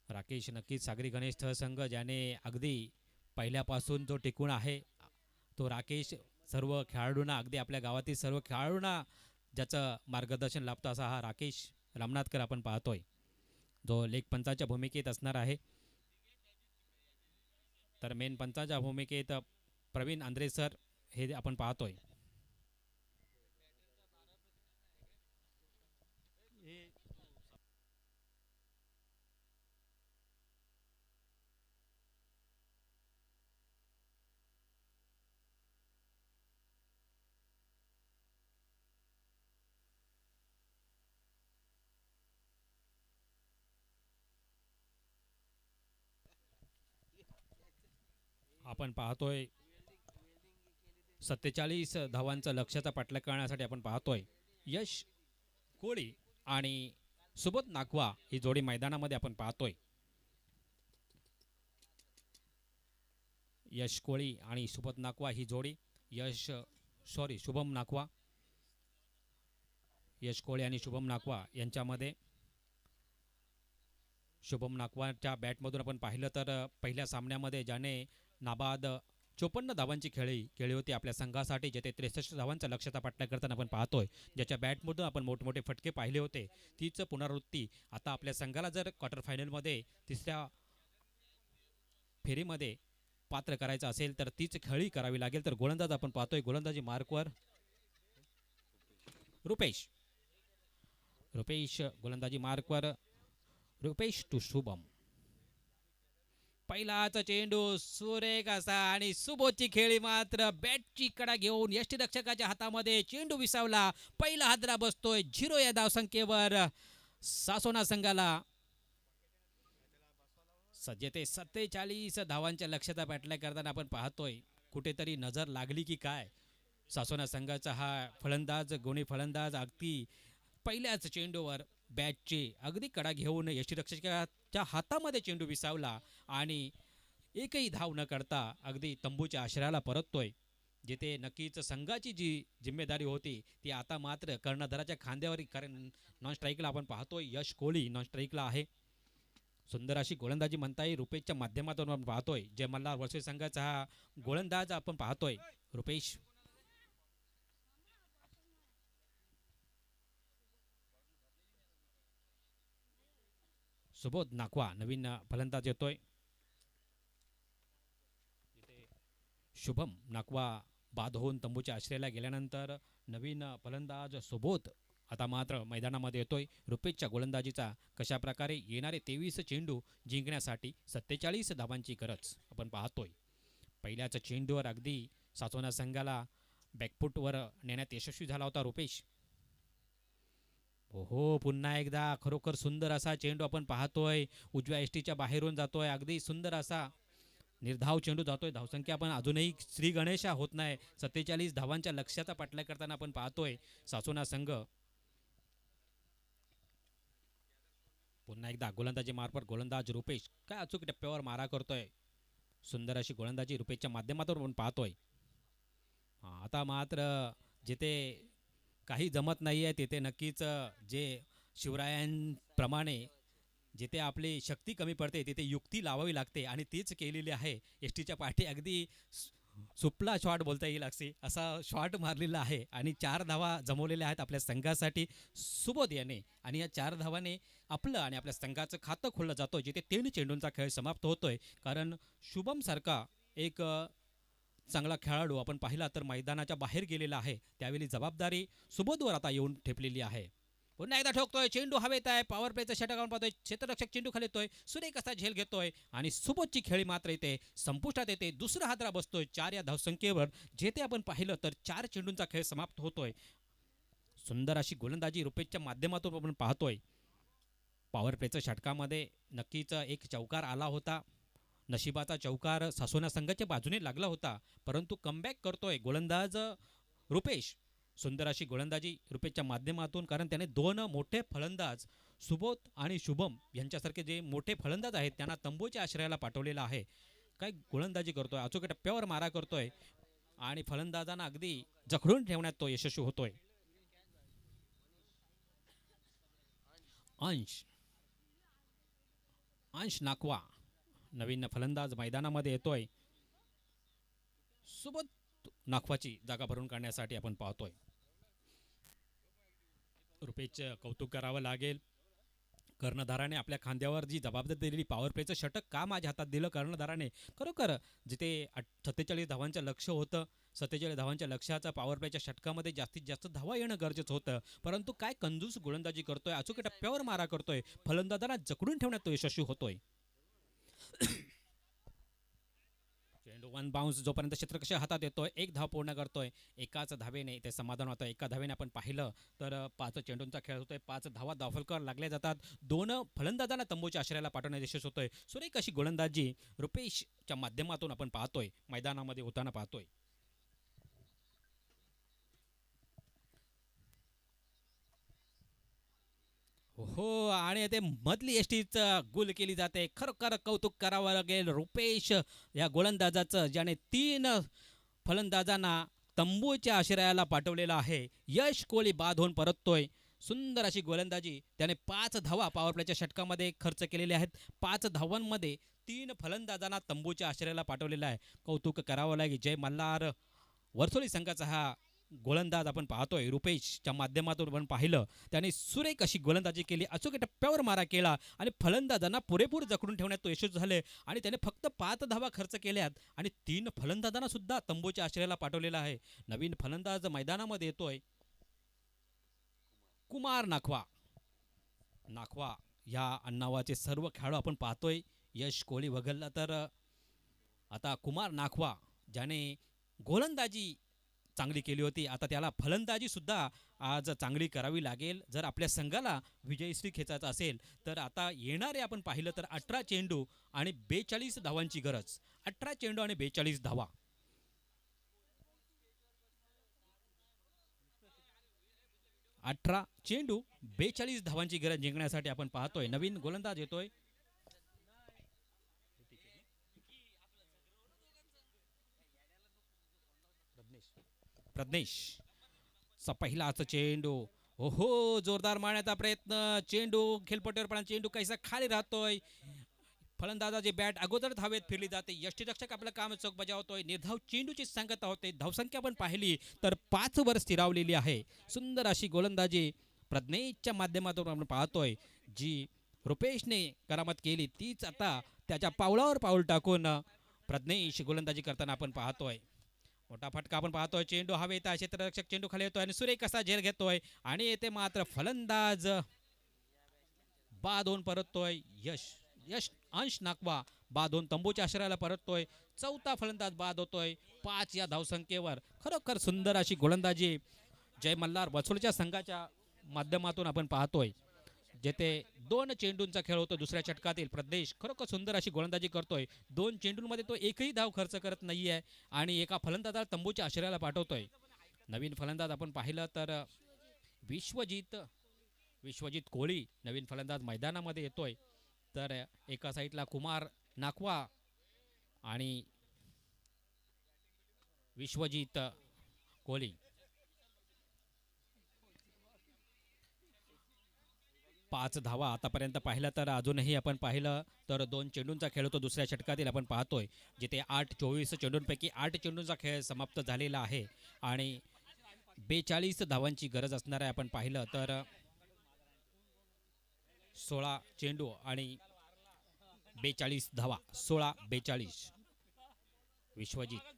A: राकेश. नक्कीच सागरी गणेश ठ संघ ज्याने अगदी पहिल्यापासून जो टिकून आहे तो राकेश. सर्व खेळाडूंना अगदी आपल्या गावातील सर्व खेळाडूंना ज्याचं मार्गदर्शन लाभतं असा हा राकेश रामनाथकर आपण पाहतोय जो लेख पंचाच्या भूमिकेत असणार आहे. तर मेन पंचाच्या भूमिकेत प्रवीण आंद्रे सर हे आपण पाहतोय. आपण पाहतोय 47 धावांचं लक्ष्याचा पाठलाग करण्यासाठी आपण पाहतोय यश कोळी आणि सुबोध नागवा ही जोडी मैदानामध्ये आपण पाहतोय. यश कोळी आणि सुबोध नागवा ही जोडी शुभम नागवा यश कोळी आणि शुभम नागवा यांच्यामध्ये शुभम नागवाच्या बॅटमधून आपण पाहिलं तर पहिल्या सामन्यामध्ये ज्याने नाबाद 54 धावांची खेळी होती आपल्या संघासाठी, जेथे 63 धावांचा लक्ष्याचा पाठलाग करताना आपण पाहतोय. ज्याच्या बॅटमधून आपण मोठमोठे फटके पाहिले होते तीच पुनरावृत्ती आता आपल्या संघाला जर क्वार्टर फायनलमध्ये तिसऱ्या फेरीमध्ये पात्र करायचं असेल तर तीच खेळी करावी लागेल. तर गोलंदाज आपण पाहतोय गोलंदाजी मार्कवर रुपेश. रुपेश गोलंदाजी मार्कवर. रुपेश टू शुभम. पहिलाच चेंडू सुरेख असा आणि सुबोधची खेळी मात्र बॅटची कडा घेऊन यष्टीरक्षकाच्या हातामध्ये चेंडू विसावला. पहिला हादरा बसतोय 0 या धावसंख्येवर सासोना संघाला. सध्या 47 धावांच्या लक्ष्याचा बॅटलाय करताना आपण पाहतोय. कुठेतरी नजर लागली की काय सासोना संघाचा हा फलंदाज गुणी फलंदाज अगदी पहिल्याच चेंडूवर बॅटची अगदी कडा घेऊन यष्टीरक्षकाच्या हातामध्ये चेंडू विसावला आणि एकही धाव न करता अगदी तंबूच्या आश्रयाला परततोय. जिथे नक्कीच संघाची जी जिम्मेदारी होती ती आता मात्र कर्णधाराच्या खांद्यावर, कारण नॉन स्ट्राईकला आपण पाहतोय यश कोहली नॉन स्ट्राईकला आहे. सुंदर अशी गोलंदाजी म्हणता येईल रुपेशच्या माध्यमातून आपण पाहतोय. जय मल्हार वर्सेस संघाचा हा गोलंदाज आपण पाहतोय रुपेश. सुबोध नाकवा नवीन फलंदाज येतोय. शुभम नाकवा बाद होऊन तंबूच्या आश्रयाला गेल्यानंतर नवीन फलंदाज सुबोध आता मात्र मैदानामध्ये येतोय. रुपेशच्या गोलंदाजीचा कशा प्रकारे येणारे 23 चेंडू जिंकण्यासाठी 47 धावांची गरज आपण पाहतोय. पहिल्याच चेंडूवर अगदी सासोना संघाला बॅकफुटवर नेण्यात यशस्वी झाला होता रुपेश. हो पुन्हा एकदा खरोखर सुंदर असा चेंडू आपण पाहतोय. उजव्या एसटीच्या बाहेरून जातोय. अगदी सुंदर असा निर्धाव चेंडू जातोय. धावसंख्या आपण अजूनही श्री गणेशा होत नाही. 47 धावांच्या लक्ष्याचा पाठलाग करताना आपण पाहतोय सासोना संघ. पुन्हा एकदा गोलंदाजी मार्फत गोलंदाज रुपेश काय अचूक टप्प्यावर मारा करतोय. सुंदर अशी गोलंदाजी रुपेशच्या माध्यमातून आपण पाहतोय. आता मात्र जिथे काही जमत नाही आहे तिथे नक्कीच जे शिवरायांप्रमाणे जिथे आपली शक्ती कमी पडते तिथे युक्ती लावावी लागते आणि तीच केलेली आहे. एस टीच्या पाठी अगदी सुपला शॉट बोलता येईल असा शॉट मारलेला आहे आणि 4 धावा जमवलेल्या आहेत आपल्या संघासाठी सुबोध याने. आणि या 4 धावाने आपलं आणि आपल्या संघाचं खातं खोललं जातं जिथे 3 चेंडूंचा खेळ समाप्त होतोय. कारण शुभम सारखा एक चांगला खेळाडू आपण पाहिला तर मैदानाच्या बाहेर गेलेला आहे. त्यावेळी जबाबदारी सुबोधवर आता येऊन ठेपलेली आहे. पुन्हा एकदा ठोकतोय चेंडू हवेत आहे. पॉवर प्लेचा षटकावून पाहतोय. क्षेत्ररक्षक चेंडू खाली येतोय. सुरेख असा झेल घेतोय आणि सुबोधची खेळी मात्र येते संपुष्टात येते. दुसरा हादरा बसतोय 4 या धावसंख्येवर. जेथे आपण पाहिलं तर 4 चेंडूंचा खेळ समाप्त होतोय. सुंदर अशी गोलंदाजी रुपेशच्या माध्यमातून आपण पाहतोय. पॉवर प्लेच्या षटकामध्ये नक्कीच एक चौकार आला होता. नशिबाचा चौकार सासोना संघाच्या बाजूने लागला होता परंतु कमबॅक करतोय गोलंदाज रुपेश. सुंदर अशी गोलंदाजी रुपेशच्या माध्यमातून, कारण त्याने 2 मोठे फलंदाज सुबोध आणि शुभम यांच्यासारखे जे मोठे फलंदाज आहेत त्यांना तंबूच्या आश्रयाला पाठवलेला आहे. काय गोलंदाजी करतोय. अचूक टप्प्यावर मारा करतोय आणि फलंदाजांना अगदी जखडून ठेवण्यात तो यशस्वी होतोय. अंश नाकवा नवीन फलंदाज मैदानामध्ये येतोय. सुबोध नाखवाची जागा भरून काढण्यासाठी आपण पाहतोय. रुपेशचं कौतुक करावं लागेल. कर्णधाराने आपल्या खांद्यावर जी जबाबदारी दिलेली पॉवर प्लेचं षटक का माझ्या हातात दिलं कर्णधाराने. खरोखर जिथे 47 धावांचं लक्ष्य होतं 47 धावांच्या लक्ष्याचा पॉवर प्लेच्या षटकामध्ये जास्तीत जास्त धावा येणं गरजेचं होतं परंतु काय कंजूस गोलंदाजी करतोय. अचूक टप्प्यावर मारा करतोय. फलंदाजांना जकडून ठेवण्यात तो यशस्वी होतोय. चेंडू 1 बाउन्स जोपर्यंत क्षेत्ररक्षक हातात येतोय 1 धाव पूर्ण करतोय. एकाच धावेने ते समाधान होतं. एका धावेने आपण पाहिलं तर 5 चेंडूंचा खेळ होतोय. 5 धावा दाफलकर लागल्या जातात. 2 फलंदाजांना तंबूच्या आश्रयाला पाठवण्यात यशस्वी होतोय. सुरेख अशी गोलंदाजी रुपेशच्या माध्यमातून आपण पाहतोय मैदानामध्ये होताना पाहतोय. हो आणि ते मधली एसटीच गुल केली जाते. खरोखर कौतुक करावं लागेल रुपेश या गोलंदाजाचं ज्याने 3 फलंदाजांना तंबूच्या आश्रयाला पाठवलेला आहे. यश कोहली बाद होऊन परततोय. सुंदर अशी गोलंदाजी त्याने 5 धावा पॉवर प्लेच्या षटकामध्ये खर्च केलेले आहेत. 5 धावांमध्ये 3 फलंदाजांना तंबूच्या आश्रयाला पाठवलेला आहे. कौतुक करावं लागेल. जय मल्हार वर्सोली संघाचा हा गोलंदाज आपण पाहतोय. रुपेशच्या माध्यमातून आपण पाहिलं त्याने सुरेख अशी गोलंदाजी केली. अचूक टप्प्यावर मारा केला आणि फलंदाजांना पुरेपूर जखडून ठेवण्यात तो यशस्वी झाले आणि त्याने फक्त 5 धावा खर्च केल्यात आणि 3 फलंदाजांना सुद्धा तंबूच्या आश्रयाला पाठवलेला आहे. नवीन फलंदाज मैदानामध्ये येतोय. कुमार नाखवा. नाखवा या नावाचे सर्व खेळाडू आपण पाहतोय. यश कोहली वगळला तर आता कुमार नाखवा ज्याने गोलंदाजी चांगली केली होती, आता त्याला फलंदाजी सुद्धा आज चांगली करावी लागेल जर आपल्या संघाला विजयश्री खेचायचा असेल. तर आता येणारे आपण पाहिलं तर 18 चेंडू आणि 42 धावांची गरज. 18 चेंडू आणि 42 धावा. अठरा चेंडू 42 धावांची गरज जिंकण्यासाठी आपण पाहतोय. नवीन गोलंदाज येतोय. प्रज्ञेश चा पहिलाच चेंडू. ओहो, जोरदार मारण्याचा प्रयत्न. चेंडू खेळपट्टीवर पण चेंडू कैसा खाली राहतोय. फलंदाजाची बॅट अगोदर धावेत फिरली जाते. यष्टीरक्षक आपलं काम चोख बजावतोय. निर्धाव चेंडूची सांगता होते. धावसंख्या पण पाहिली तर 5 वर स्थिरावलेली आहे. सुंदर अशी गोलंदाजी प्रज्ञेशच्या माध्यमातून आपण पाहतोय. जी रुपेशने करामत केली तीच आता त्याच्या पावलावर पाऊल टाकून प्रज्ञेश गोलंदाजी करताना आपण पाहतोय. मोठा फटका आपण पाहतोय. चेंडू हवेत आहे. क्षेत्ररक्षक चेंडू खाली येतोय आणि सुरेख कसा झेल घेतोय आणि येते मात्र फलंदाज बा2 परततोय. यश यश अंश नाकवा बा2 तंबूच्या आश्रयाला परततोय. चौथा फलंदाज बाद होतोय 5 या धावसंख्येवर. खरोखर सुंदर अशी गोलंदाजी जय मल्हार वसुलच्या संघाच्या माध्यमातून आपण पाहतोय. जेथे 2 चेंडूंचा खेळ होतो दुसऱ्या षटकातील. प्रदेश खरोखर सुंदर अशी गोलंदाजी करतोय. 2 चेंडूंमध्ये तो एकही धाव खर्च करत नाहीये आणि एका फलंदाजाला तंबूच्या आश्रयाला पाठवतोय. नवीन फलंदाज आपण पाहिलं तर विश्वजित कोहली नवीन फलंदाज मैदानामध्ये येतोय. तर एका साईडला कुमार नाखवा आणि विश्वजित कोहली. 5 धावा आतापर्यंत पाहिलं तर अजूनही आपण पाहिलं तर 2 चेंडूंचा खेळ होतो दुसऱ्या षटकातील आपण पाहतोय. जिथे 24 चेंडूंपैकी 8 चेंडूंचा खेळ समाप्त झालेला आहे आणि 42 धावांची गरज असणार आहे. आपण पाहिलं तर 16 चेंडू आणि 42 धावा. 16-42. विश्वजित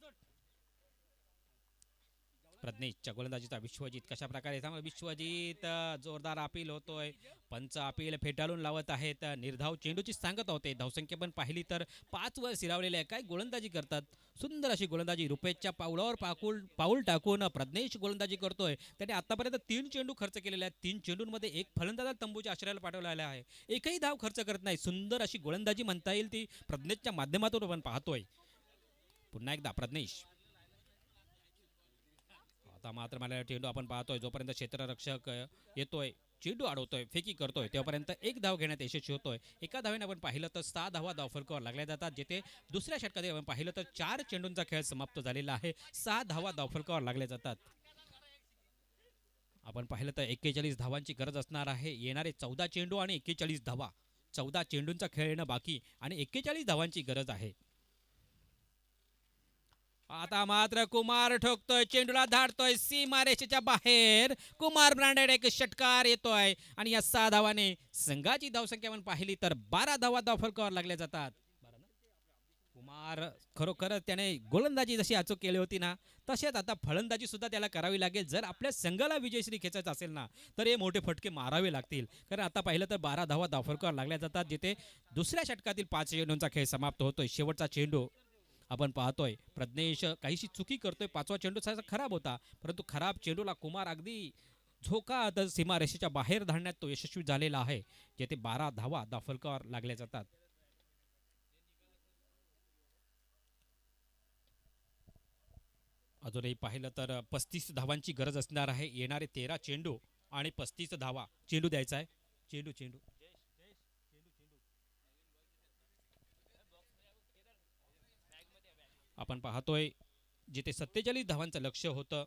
A: प्रज्ञेशच्या गोलंदाजीचा विश्वजित कशा प्रकारे. विश्वजित जोरदार अपील होतोय. पंच अपील फेटाळून लावत आहेत. निर्धाव चेंडूची सांगत होते. धावसंख्या पण पाहिली तर 5 वर स्थिरावलेले आहे. काय गोलंदाजी करतात. सुंदर अशी गोलंदाजी. रुपेशच्या पावलावर पाऊल टाकून प्रज्ञेश गोलंदाजी करतोय. त्याने आतापर्यंत 3 चेंडू खर्च केलेले आहेत. 3 चेंडूंमध्ये एक फलंदाज तंबूच्या आश्रयाला पाठवलेला आहे. एकही धाव खर्च करत नाही. सुंदर अशी गोलंदाजी म्हणता येईल ती प्रज्ञेशच्या माध्यमातून आपण पाहतोय. पुन्हा एकदा प्रज्ञेश. आता मात्र मला चेंडू आपण पाहतोय. जोपर्यंत क्षेत्ररक्षक येतोय चेंडू अडवतोय फेकी करतोय तेव्हापर्यंत एक धाव घेण्यात यशस्वी होतोय. एका धावेने आपण पाहिलं तर 6 धावा धावफलकावर लागल्या जातात. जिथे दुसऱ्या षटकात आपण पाहिलं तर 4 चेंडूंचा खेळ समाप्त झालेला आहे. 6 धावा धावफलकावर लागल्या जातात. आपण पाहिलं तर 41 धावांची गरज असणार आहे. येणारे 14 चेंडू आणि 41 धावा. 14 चेंडूंचा खेळ येणं बाकी आणि 41 धावांची गरज आहे. आता मात्र कुमार ठोकतोय. चेंडूला धाडतोय सीमारेषेच्या बाहेर. कुमार ब्रांडेड एक षटकार येतोय आणि या 6 धावाने संघाची धावसंख्या आपण पाहिली तर 12 धावा धावफलकावर लागल्या जातात. कुमार खरोखर त्याने गोलंदाजी जशी अचूक केली होती ना तसेच आता फलंदाजी सुद्धा त्याला करावी लागेल. जर आपल्या संघाला विजयश्री खेचायचं असेल ना तर हे मोठे फटके मारावे लागतील. कारण आता पाहिलं तर 12 धावा धावफलकावर लागल्या जातात. जिथे दुसऱ्या षटकातील 5 चेंडूंचा खेळ समाप्त होतोय. शेवटचा चेंडू आपण पाहतोय. प्रज्ञेश काहीशी चुकी करतोय. 5वा चेंडू खराब होता परंतु खराब चेंडूला कुमार अगदी झोकात सीमारेषेच्या बाहेर धाडण्यात तो यशस्वी झालेला आहे. जेथे 12 धावा धावफलकावर लागल्या जातात. अजूनही पाहिलं तर 35 धावांची गरज असणार आहे. येणारे 13 चेंडू आणि 35 धावा. चेंडू द्यायचा आहे. चेंडू आपण पाहतोय. जिथे 47 धावांचं लक्ष होतं.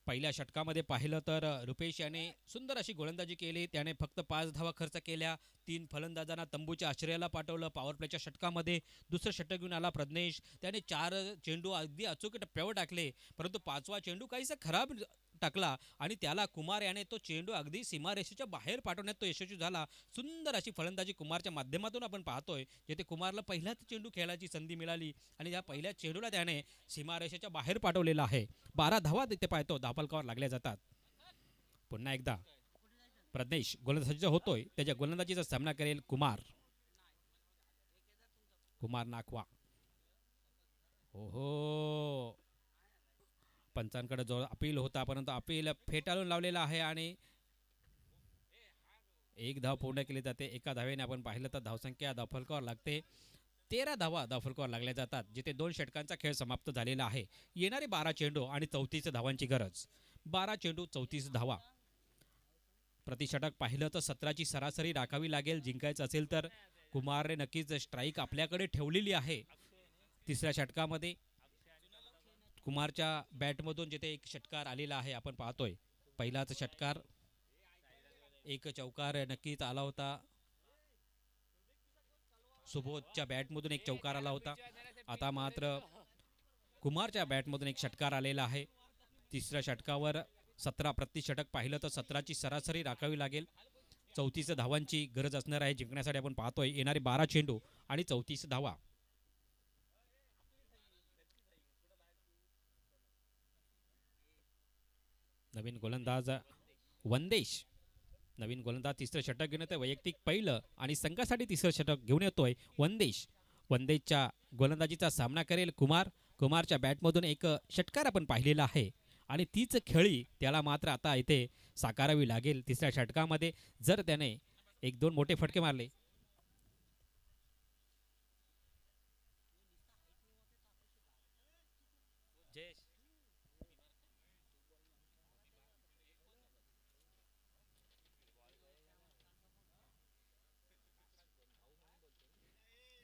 A: पहिल्या षटकामध्ये पाहिलं तर रुपेश याने सुंदर अशी गोलंदाजी केली. त्याने फक्त 5 धावा खर्च केल्या. 3 फलंदाजांना तंबूच्या आश्रयाला पाठवलं. पॉवर प्लेच्या षटकामध्ये दुसरं षटक घेऊन आला प्रज्ञेश. त्याने 4 चेंडू अगदी अचूक टप्प्यावर टाकले परंतु 5वा चेंडू काहीसा खराब टाकला आणि त्याला कुमार याने तो चेंडू अगदी सीमारेषेच्या बाहेर पाठवण्यात तो यशस्वी झाला. सुंदर अशी फलंदाजी कुमारच्या माध्यमातून आपण पाहतोय. जिथे कुमारला पहिल्याच चेंडू खेळायची संधी मिळाली आणि या पहिल्या चेंडूला त्याने सीमारेषेच्या बाहेर पाठवलेला आहे. 12 धावा तिथे पाहतो धावफलकावर लागल्या जातात. पुन्हा एकदा प्रज्ञेश गोलंदाज सज्ज होतोय. त्याच्या गोलंदाजीचा सामना करेल कुमार नाखवा. हो पंचांकडे जो अपील होता परंतु अपील फेटाळून लावलेला आहे आणि एक धाव पूर्ण केली जाते. एका धावेने आपण पाहिलं तर धावसंख्या धावफलकावर लागते. 13 धावा धावफलकावर लागल्या जातात, जिथे 2 षटकांचा खेळ समाप्त झालेला आहे. येणारे 12 चेंडू आणि 34 धावांची गरज. 12 चेंडू 34 धावा. प्रति षटक पाहिलं तर 17ची सरासरी राखावी लागेल जिंकायचं असेल तर. कुमारने नक्कीच स्ट्राईक आपल्याकडे ठेवलेली आहे. तिसऱ्या षटकामध्ये कुमारच्या बॅटमधून जिथे एक षटकार आलेला आहे आपण पाहतोय. पहिलाच षटकार एक चौकार नक्कीच आला होता. सुबोधच्या बॅटमधून एक चौकार आला होता. आता मात्र कुमारच्या बॅटमधून एक षटकार आलेला आहे. तिसऱ्या षटकावर 17 प्रति षटक पाहिलं तर 17ची सरासरी राखावी लागेल. 34 धावांची गरज असणार आहे जिंकण्यासाठी. आपण पाहतोय येणारे 12 चेंडू आणि 34 धावा. नवीन गोलंदाज वंदेश. नवीन गोलंदाज तिसरं षटक घेऊन येतोय. वैयक्तिक पहिलं आणि संघासाठी तिसरं षटक घेऊन येतोय वंदेश. वंदेशच्या गोलंदाजीचा सामना करेल कुमार. कुमारच्या बॅटमधून एक षटकार आपण पाहिलेला आहे आणि तीच खेळी त्याला मात्र आता इथे साकारावी लागेल. तिसऱ्या षटकामध्ये जर त्याने 1-2 मोठे फटके मारले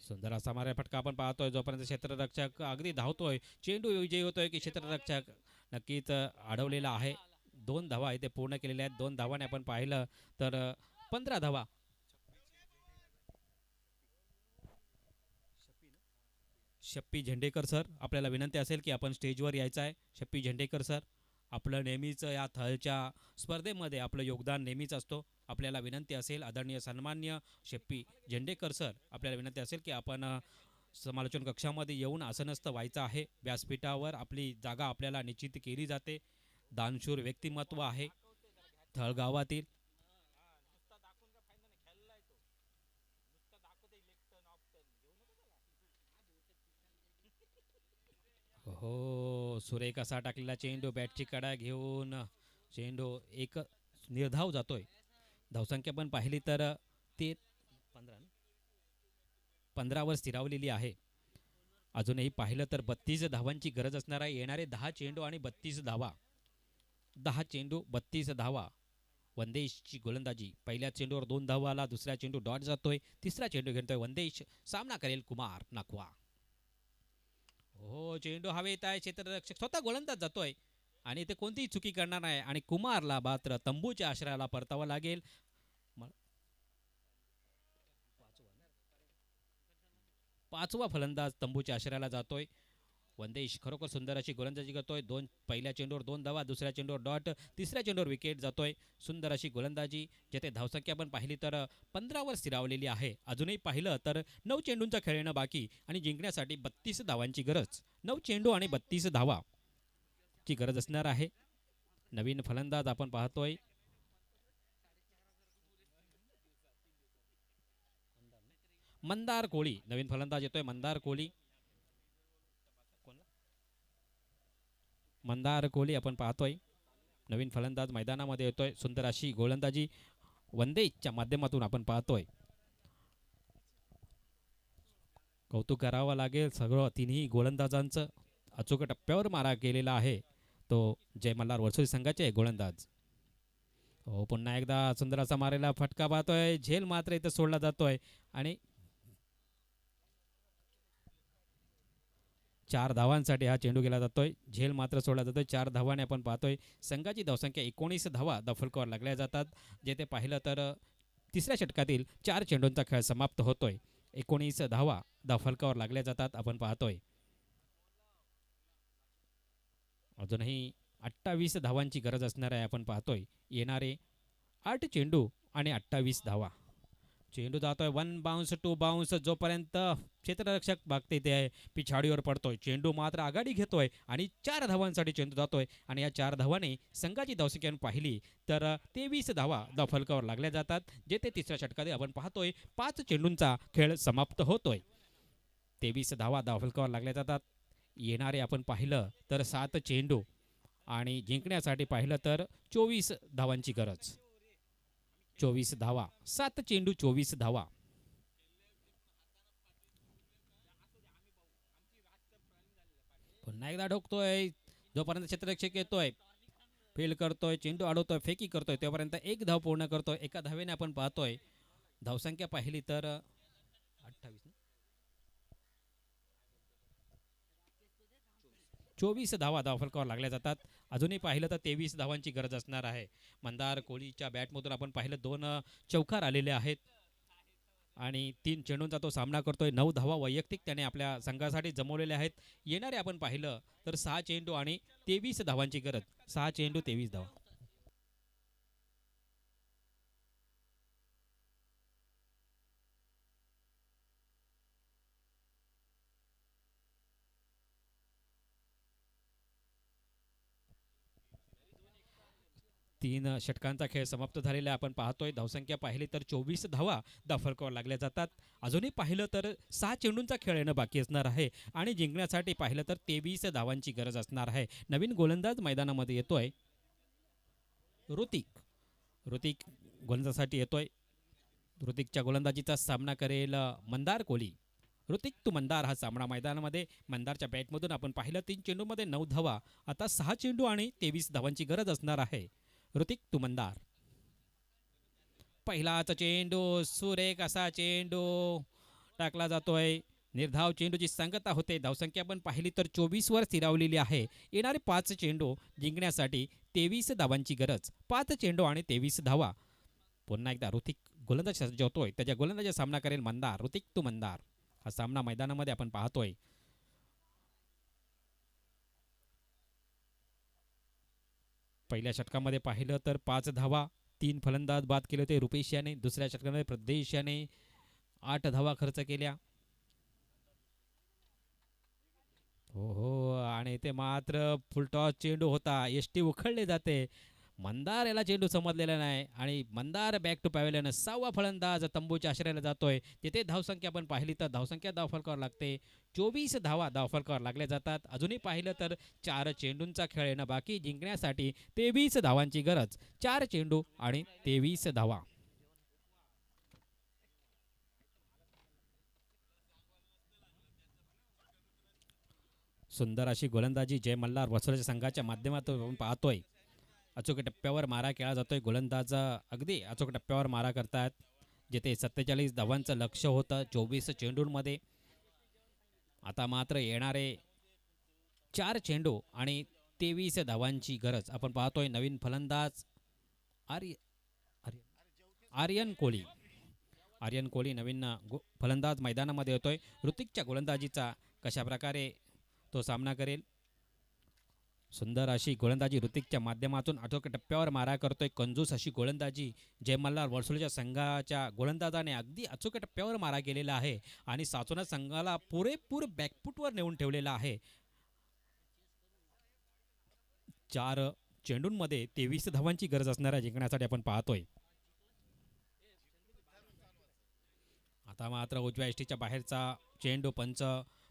A: सुंदर असा मारा फटका आपण पाहतोय. जोपर्यंत क्षेत्ररक्षक अगदी धावतोय चेंडू विजयी होतोय की क्षेत्ररक्षक नक्कीच अडवलेला आहे. 2 धावा इथे पूर्ण केलेल्या आहेत. 2 धावाने आपण पाहिलं तर 15 धावा. शप्पी झेंडेकर सर, आपल्याला विनंती असेल की आपण स्टेजवर यायचं आहे. शप्पी झेंडेकर सर, आपलं नेहमीच या थळच्या स्पर्धेमध्ये आपलं योगदान नेहमीच असतो. आपल्याला विनंती असेल आदरणीय सन्मान्य शप्पी झेंडेकर सर, आपल्याला विनंती असेल की आपण समालोचन कक्षामध्ये येऊन आसनस्थ व्हायचं आहे. व्यासपीठावर आपली जागा आपल्याला निश्चित केली जाते. दानशूर व्यक्तिमत्व आहे थळगावातील. हो सुरेख असा टाकलेला चेंडू बॅटची कडा घेऊन चेंडू एक निर्धाव जातोय. धावसंख्या पण पाहिली तर ते 15 वर स्थिरावलेली आहे. अजूनही पाहिलं तर 32 धावांची गरज असणार आहे. येणारे 10 चेंडू आणि 32 धावा. 10 चेंडू 32 धावा. वंदेशची गोलंदाजी. पहिल्या चेंडूवर 2 धावाला, दुसऱ्या चेंडू डॉट जातोय, तिसरा चेंडू घेतोय वंदेश. सामना करेल कुमार नाखवा. हो चेंडू हवेत आहे. क्षेत्ररक्षक स्वतः गोलंदाज जातोय आणि ते कोणतीही चुकी करणार नाही आणि कुमारला मात्र तंबूच्या आश्रयाला परतावं लागेल. 5वा फलंदाज तंबूच्या आश्रयाला जातोय. वंदेश खरोखर सुंदर अशी गोलंदाजी करतोय. पहिल्या चेंडूवर 2 धावा, दुसऱ्या चेंडूवर डॉट, तिसऱ्या चेंडूवर विकेट जातोय. सुंदर अशी गोलंदाजी. जेथे धावसंख्या पण पाहिली तर 15 वर स्थिरावलेली आहे. अजूनही पाहिलं तर 9 चेंडूंचा खेळ येणं बाकी आणि जिंकण्यासाठी 32 धावांची गरज. 9 चेंडू आणि 32 धावा ची गरज असणार आहे. नवीन फलंदाज आपण पाहतोय मंदार कोळी. नवीन फलंदाज येतोय मंदार कोळी. मंदार कोहली आपण पाहतोय नवीन फलंदाज मैदानामध्ये येतोय. सुंदर अशी गोलंदाजी वंदेशच्या माध्यमातून आपण पाहतोय. कौतुक करावं लागेल सगळं तिन्ही गोलंदाजांचं. अचूक टप्प्यावर मारा केलेला आहे तो जय मल्हार वर्सोली संघाचे गोलंदाज. हो पुन्हा एकदा सुंदर असा मारेला फटका पाहतोय. झेल मात्र इथं सोडला जातोय आणि 4 धावांसाठी हा चेंडू गेला जातोय. झेल मात्र सोडला जातोय. 4 धावाने आपण पाहतोय संघाची धावसंख्या 19 धावा धावफलकावर लागल्या जातात. जेथे पाहिलं तर तिसऱ्या षटकातील 4 चेंडूंचा खेळ समाप्त होतोय. 19 धावा धावफलकावर लागल्या जातात आपण पाहतोय. अजूनही 28 धावांची गरज असणार आहे आपण पाहतोय. येणारे 8 चेंडू आणि 28 धावा. चेंडू जातोय 1 बाउन्स 2 बाउन्स, जोपर्यंत क्षेत्ररक्षक बघते ते पिछाडीवर पडतोय. चेंडू मात्र आघाडी घेतोय आणि 4 धावांसाठी चेंडू जातोय आणि या 4 धावाने संघाची धावसंख्या पाहिली तर 23 धावा फलकावर लागल्या जातात. जे ते तिसऱ्या षटकात आपण पाहतोय 5 चेंडूंचा खेळ समाप्त होतोय. 23 धावा फलकावर लागल्या जातात. येणारे आपण पाहिलं तर 7 चेंडू आणि जिंकण्यासाठी पाहिलं तर 24 धावांची गरज. 24 धावा, 7 चेंडू 24 धावा. पुन्हा एकदा ठोकतोय. जोपर्यंत क्षेत्ररक्षक येतोय, फील्ड करतोय, चेंडू अडवतोय, फेकी करतोय, तोपर्यंत 1 धाव पूर्ण करतोय. 1 धावेने आपण पाहतोय धावसंख्या पाहिली तर 28 24 धावा फलकावर लागल्या जातात. अजूनही पाहिलं तर 23 धावांची गरज असणार आहे. मंदार कोहलीच्या बॅटमधून आपण पाहिलं 2 चौकार आलेले आहेत आणि 3 चेंडूंचा तो सामना करतोय. 9 धावा वैयक्तिक त्याने आपल्या संघासाठी जमवलेल्या आहेत. येणारे आपण पाहिलं तर 6 चेंडू आणि 23 धावांची गरज. 6 चेंडू 23 धावा. तीन षटकांचा खेळ समाप्त झालेला आपण पाहतोय. धावसंख्या पाहिली तर 24 धावा फलकावर लागल्या जातात. अजूनही पाहिलं तर 6 चेंडूंचा खेळ येणं बाकी असणार आहे आणि जिंकण्यासाठी पाहिलं तर 23 धावांची गरज असणार आहे. नवीन गोलंदाज मैदानामध्ये येतोय ऋतिक. ऋतिक गोलंदाजासाठी येतोय. ऋतिकच्या गोलंदाजीचा सामना करेल मंदार कोहली. ऋतिक तू मंदार हा सामना मैदानामध्ये मंदारच्या बॅटमधून आपण पाहिलं 3 चेंडूमध्ये 9 धावा. आता 6 चेंडू आणि 23 धावांची गरज असणार आहे. ऋतिक तू मंदार. पहिलाच चेंडू सुरेख असा चेंडू टाकला जातोय. निर्धाव चेंडूची सांगता होते. धावसंख्या पण पाहिली तर 24 स्थिरावलेली आहे. येणारे 5 चेंडू जिंकण्यासाठी 23 धावांची गरज. 5 चेंडू आणि 23 धावा. पुन्हा एकदा ऋतिक गोलंदाज सज्ज होतोय. त्याच्या गोलंदाजी सामना करेल मंदार. ऋतिक तू मंदार हा सामना मैदानामध्ये आपण पाहतोय. पहिल्या षटकामध्ये पाहिलं तर 5 धावा 3 फलंदाज बाद केले होते रुपेश याने. दुसऱ्या षटकामध्ये प्रदेश याने 8 धावा खर्च केल्या. हो आणि ते मात्र फुलटॉस चेंडू होता. एसटी उखळले जाते. मंदार याला चेंडू समजलेला नाही आणि मंदार बॅक टू पॅव्हेलियन. 6वा फलंदाज तंबूच्या आश्रयाला जातोय. तिथे धावसंख्या आपण पाहिली तर धावसंख्या फलकावर लागते. 24 धावा फलकावर लागल्या जातात. अजूनही पाहिलं तर 4 चेंडूंचा खेळ येणं बाकी. जिंकण्यासाठी 23 धावांची गरज. 4 चेंडू आणि 23 धावा. सुंदर अशी गोलंदाजी जय मल्हार वसुलीच्या संघाच्या माध्यमातून आपण पाहतोय. अचूक टप्प्यावर मारा केला जातोय. गोलंदाज अगदी अचूक टप्प्यावर मारा करतात. जिथे 47 धावांचं लक्ष होतं 24 चेंडूंमध्ये. आता मात्र येणारे 4 चेंडू आणि 23 धावांची गरज आपण पाहतोय. नवीन फलंदाज आर्यन कोहली. आर्यन कोहली नवीन फलंदाज मैदानामध्ये येतोय. ऋतिकच्या गोलंदाजीचा कशा प्रकारे तो सामना करेल. सुंदर अशी गोलंदाजी ऋतिकच्या माध्यमातून अचूक टप्प्यावर मारा करतोय. कंजूस अशी गोलंदाजी जय मल्हार वर्सोलीच्या संघाच्या गोलंदाजाने अगदी अचूक टप्प्यावर मारा केलेला आहे आणि साचोना संघाला पुरेपूर बॅकफुटवर नेऊन ठेवलेला आहे. 4 चेंडूंमध्ये 23 धावांची गरज असणाऱ्या जिंकण्यासाठी आपण पाहतोय. आता मात्र उजव्या एसटीच्या बाहेरचा चेंडू पंच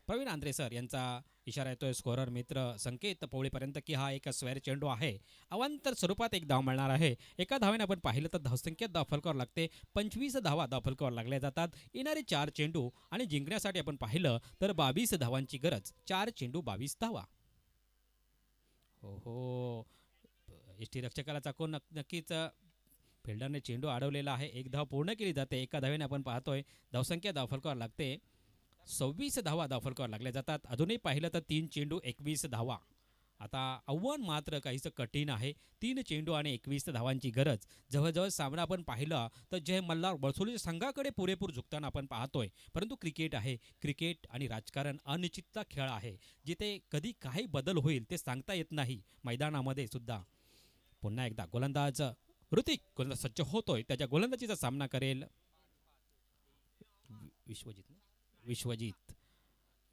A: प्रवीण आंद्रे सर यांचा इशारा येतोय स्कोरर मित्र संकेत पोवळेपर्यंत की हा एक स्क्वेअर चेंडू आहे. अवांतर स्वरूपात 1 धाव मिळणार आहे. 1 धावेने आपण पाहिलं तर धावसंख्या फलकावर लागते. 25 धावा फलकावर लागल्या जातात. येणारे 4 चेंडू आणि जिंकण्यासाठी आपण पाहिलं तर 22 धावांची गरज. 4 चेंडू 22 धावा. हो एसटी रक्षकाला चाकून नक्कीच फिल्डरने चेंडू अडवलेला आहे. 1 धाव पूर्ण केली जाते. 1 धावेने आपण पाहतोय धावसंख्या फलकावर लागते. 26 धावा फलकावर लागल्या जातात. अजूनही पाहिलं तर 3 चेंडू 21 धावा. आता आव्हान मात्र काहीसं कठीण आहे. 3 चेंडू आणि 21 धावांची गरज. जवळजवळ सामना आपण पाहिला तर जय मल्हार वर्सोलीच्या संघाकडे पुरेपूर झुकताना आपण पाहतोय. परंतु क्रिकेट आहे. क्रिकेट आणि राजकारण अनिश्चितता खेळ आहे. जिथे कधी काही बदल होईल ते सांगता येत नाही. मैदानामध्ये सुद्धा पुन्हा एकदा गोलंदाज ऋतिक गोलंदाज सज्ज होतोय. त्याच्या गोलंदाजीचा सामना करेल विश्वजित विश्वजित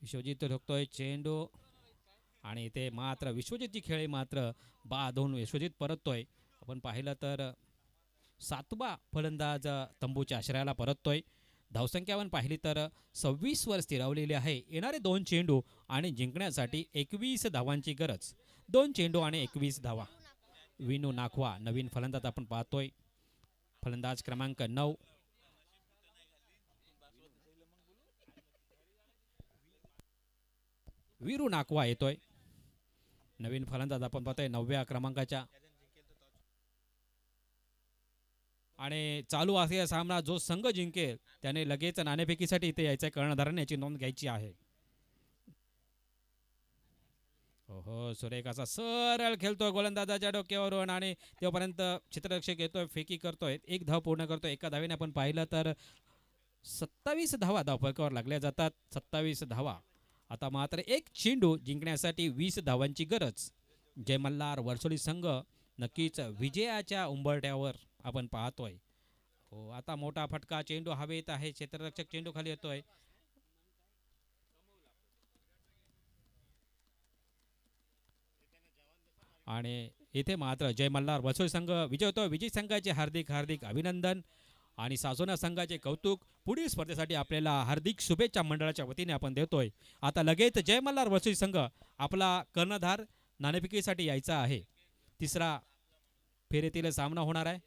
A: विश्वजित ठोकतोय चेंडू आणि इथे मात्र विश्वजितची खेळी मात्र बाधून विश्वजित परततोय. आपण पाहिलं तर 7वा फलंदाज तंबूच्या आश्रयाला परततोय. धावसंख्या आपण पाहिली तर 26 वर स्थिरावलेली आहे. येणारे 2 चेंडू आणि जिंकण्यासाठी 21 धावांची गरज. 2 चेंडू आणि 21 धावा. विनू नाखवा नवीन फलंदाज आपण पाहतोय. फलंदाज क्रमांक 9. वीरू नाखवा येतोय. नवीन फलंदाज आपण पाहतोय 9व्या क्रमांकाच्या. आणि चालू असलेला सामना जो संघ जिंकेल त्याने लगेच नाणेफेकीसाठी इथे यायचं. कर्णधाराने याची नोंद घ्यायची आहे. हो सुरेख असा सरळ खेळतोय गोलंदाजाच्या डोक्यावरून आणि तेव्हापर्यंत क्षेत्ररक्षक येतोय, फेकी करतोय, 1 धाव पूर्ण करतोय. एका धावेने आपण पाहिलं तर 27 धावा धावफलकावर लागल्या जातात. 27 धावा. आता मात्र 1 चेंडू जिंकण्यासाठी 20 धावांची गरज. जय मल्हार वर्सोली संघ नक्कीच विजयाच्या उंबरठ्यावर आपण पाहतोय. हो आता मोठा फटका, चेंडू हवेत आहे, क्षेत्ररक्षक चेंडू खाली येतोय. आणि इथे मात्र जय मल्हार वर्सोली संघ विजय होतो. विजय संघाचे हार्दिक हार्दिक अभिनंदन आणि सासोना संघाचे कौतुक. पुढील स्पर्धेसाठी आपल्याला हार्दिक शुभेच्छा मंडळाच्या वतीने आपण देतोय. आता लगेच जय मल्हार वर्सोली संघ आपला कर्णधार नाणेफेकीसाठी यायचा आहे. 3रा फेरीतील सामना होणार आहे.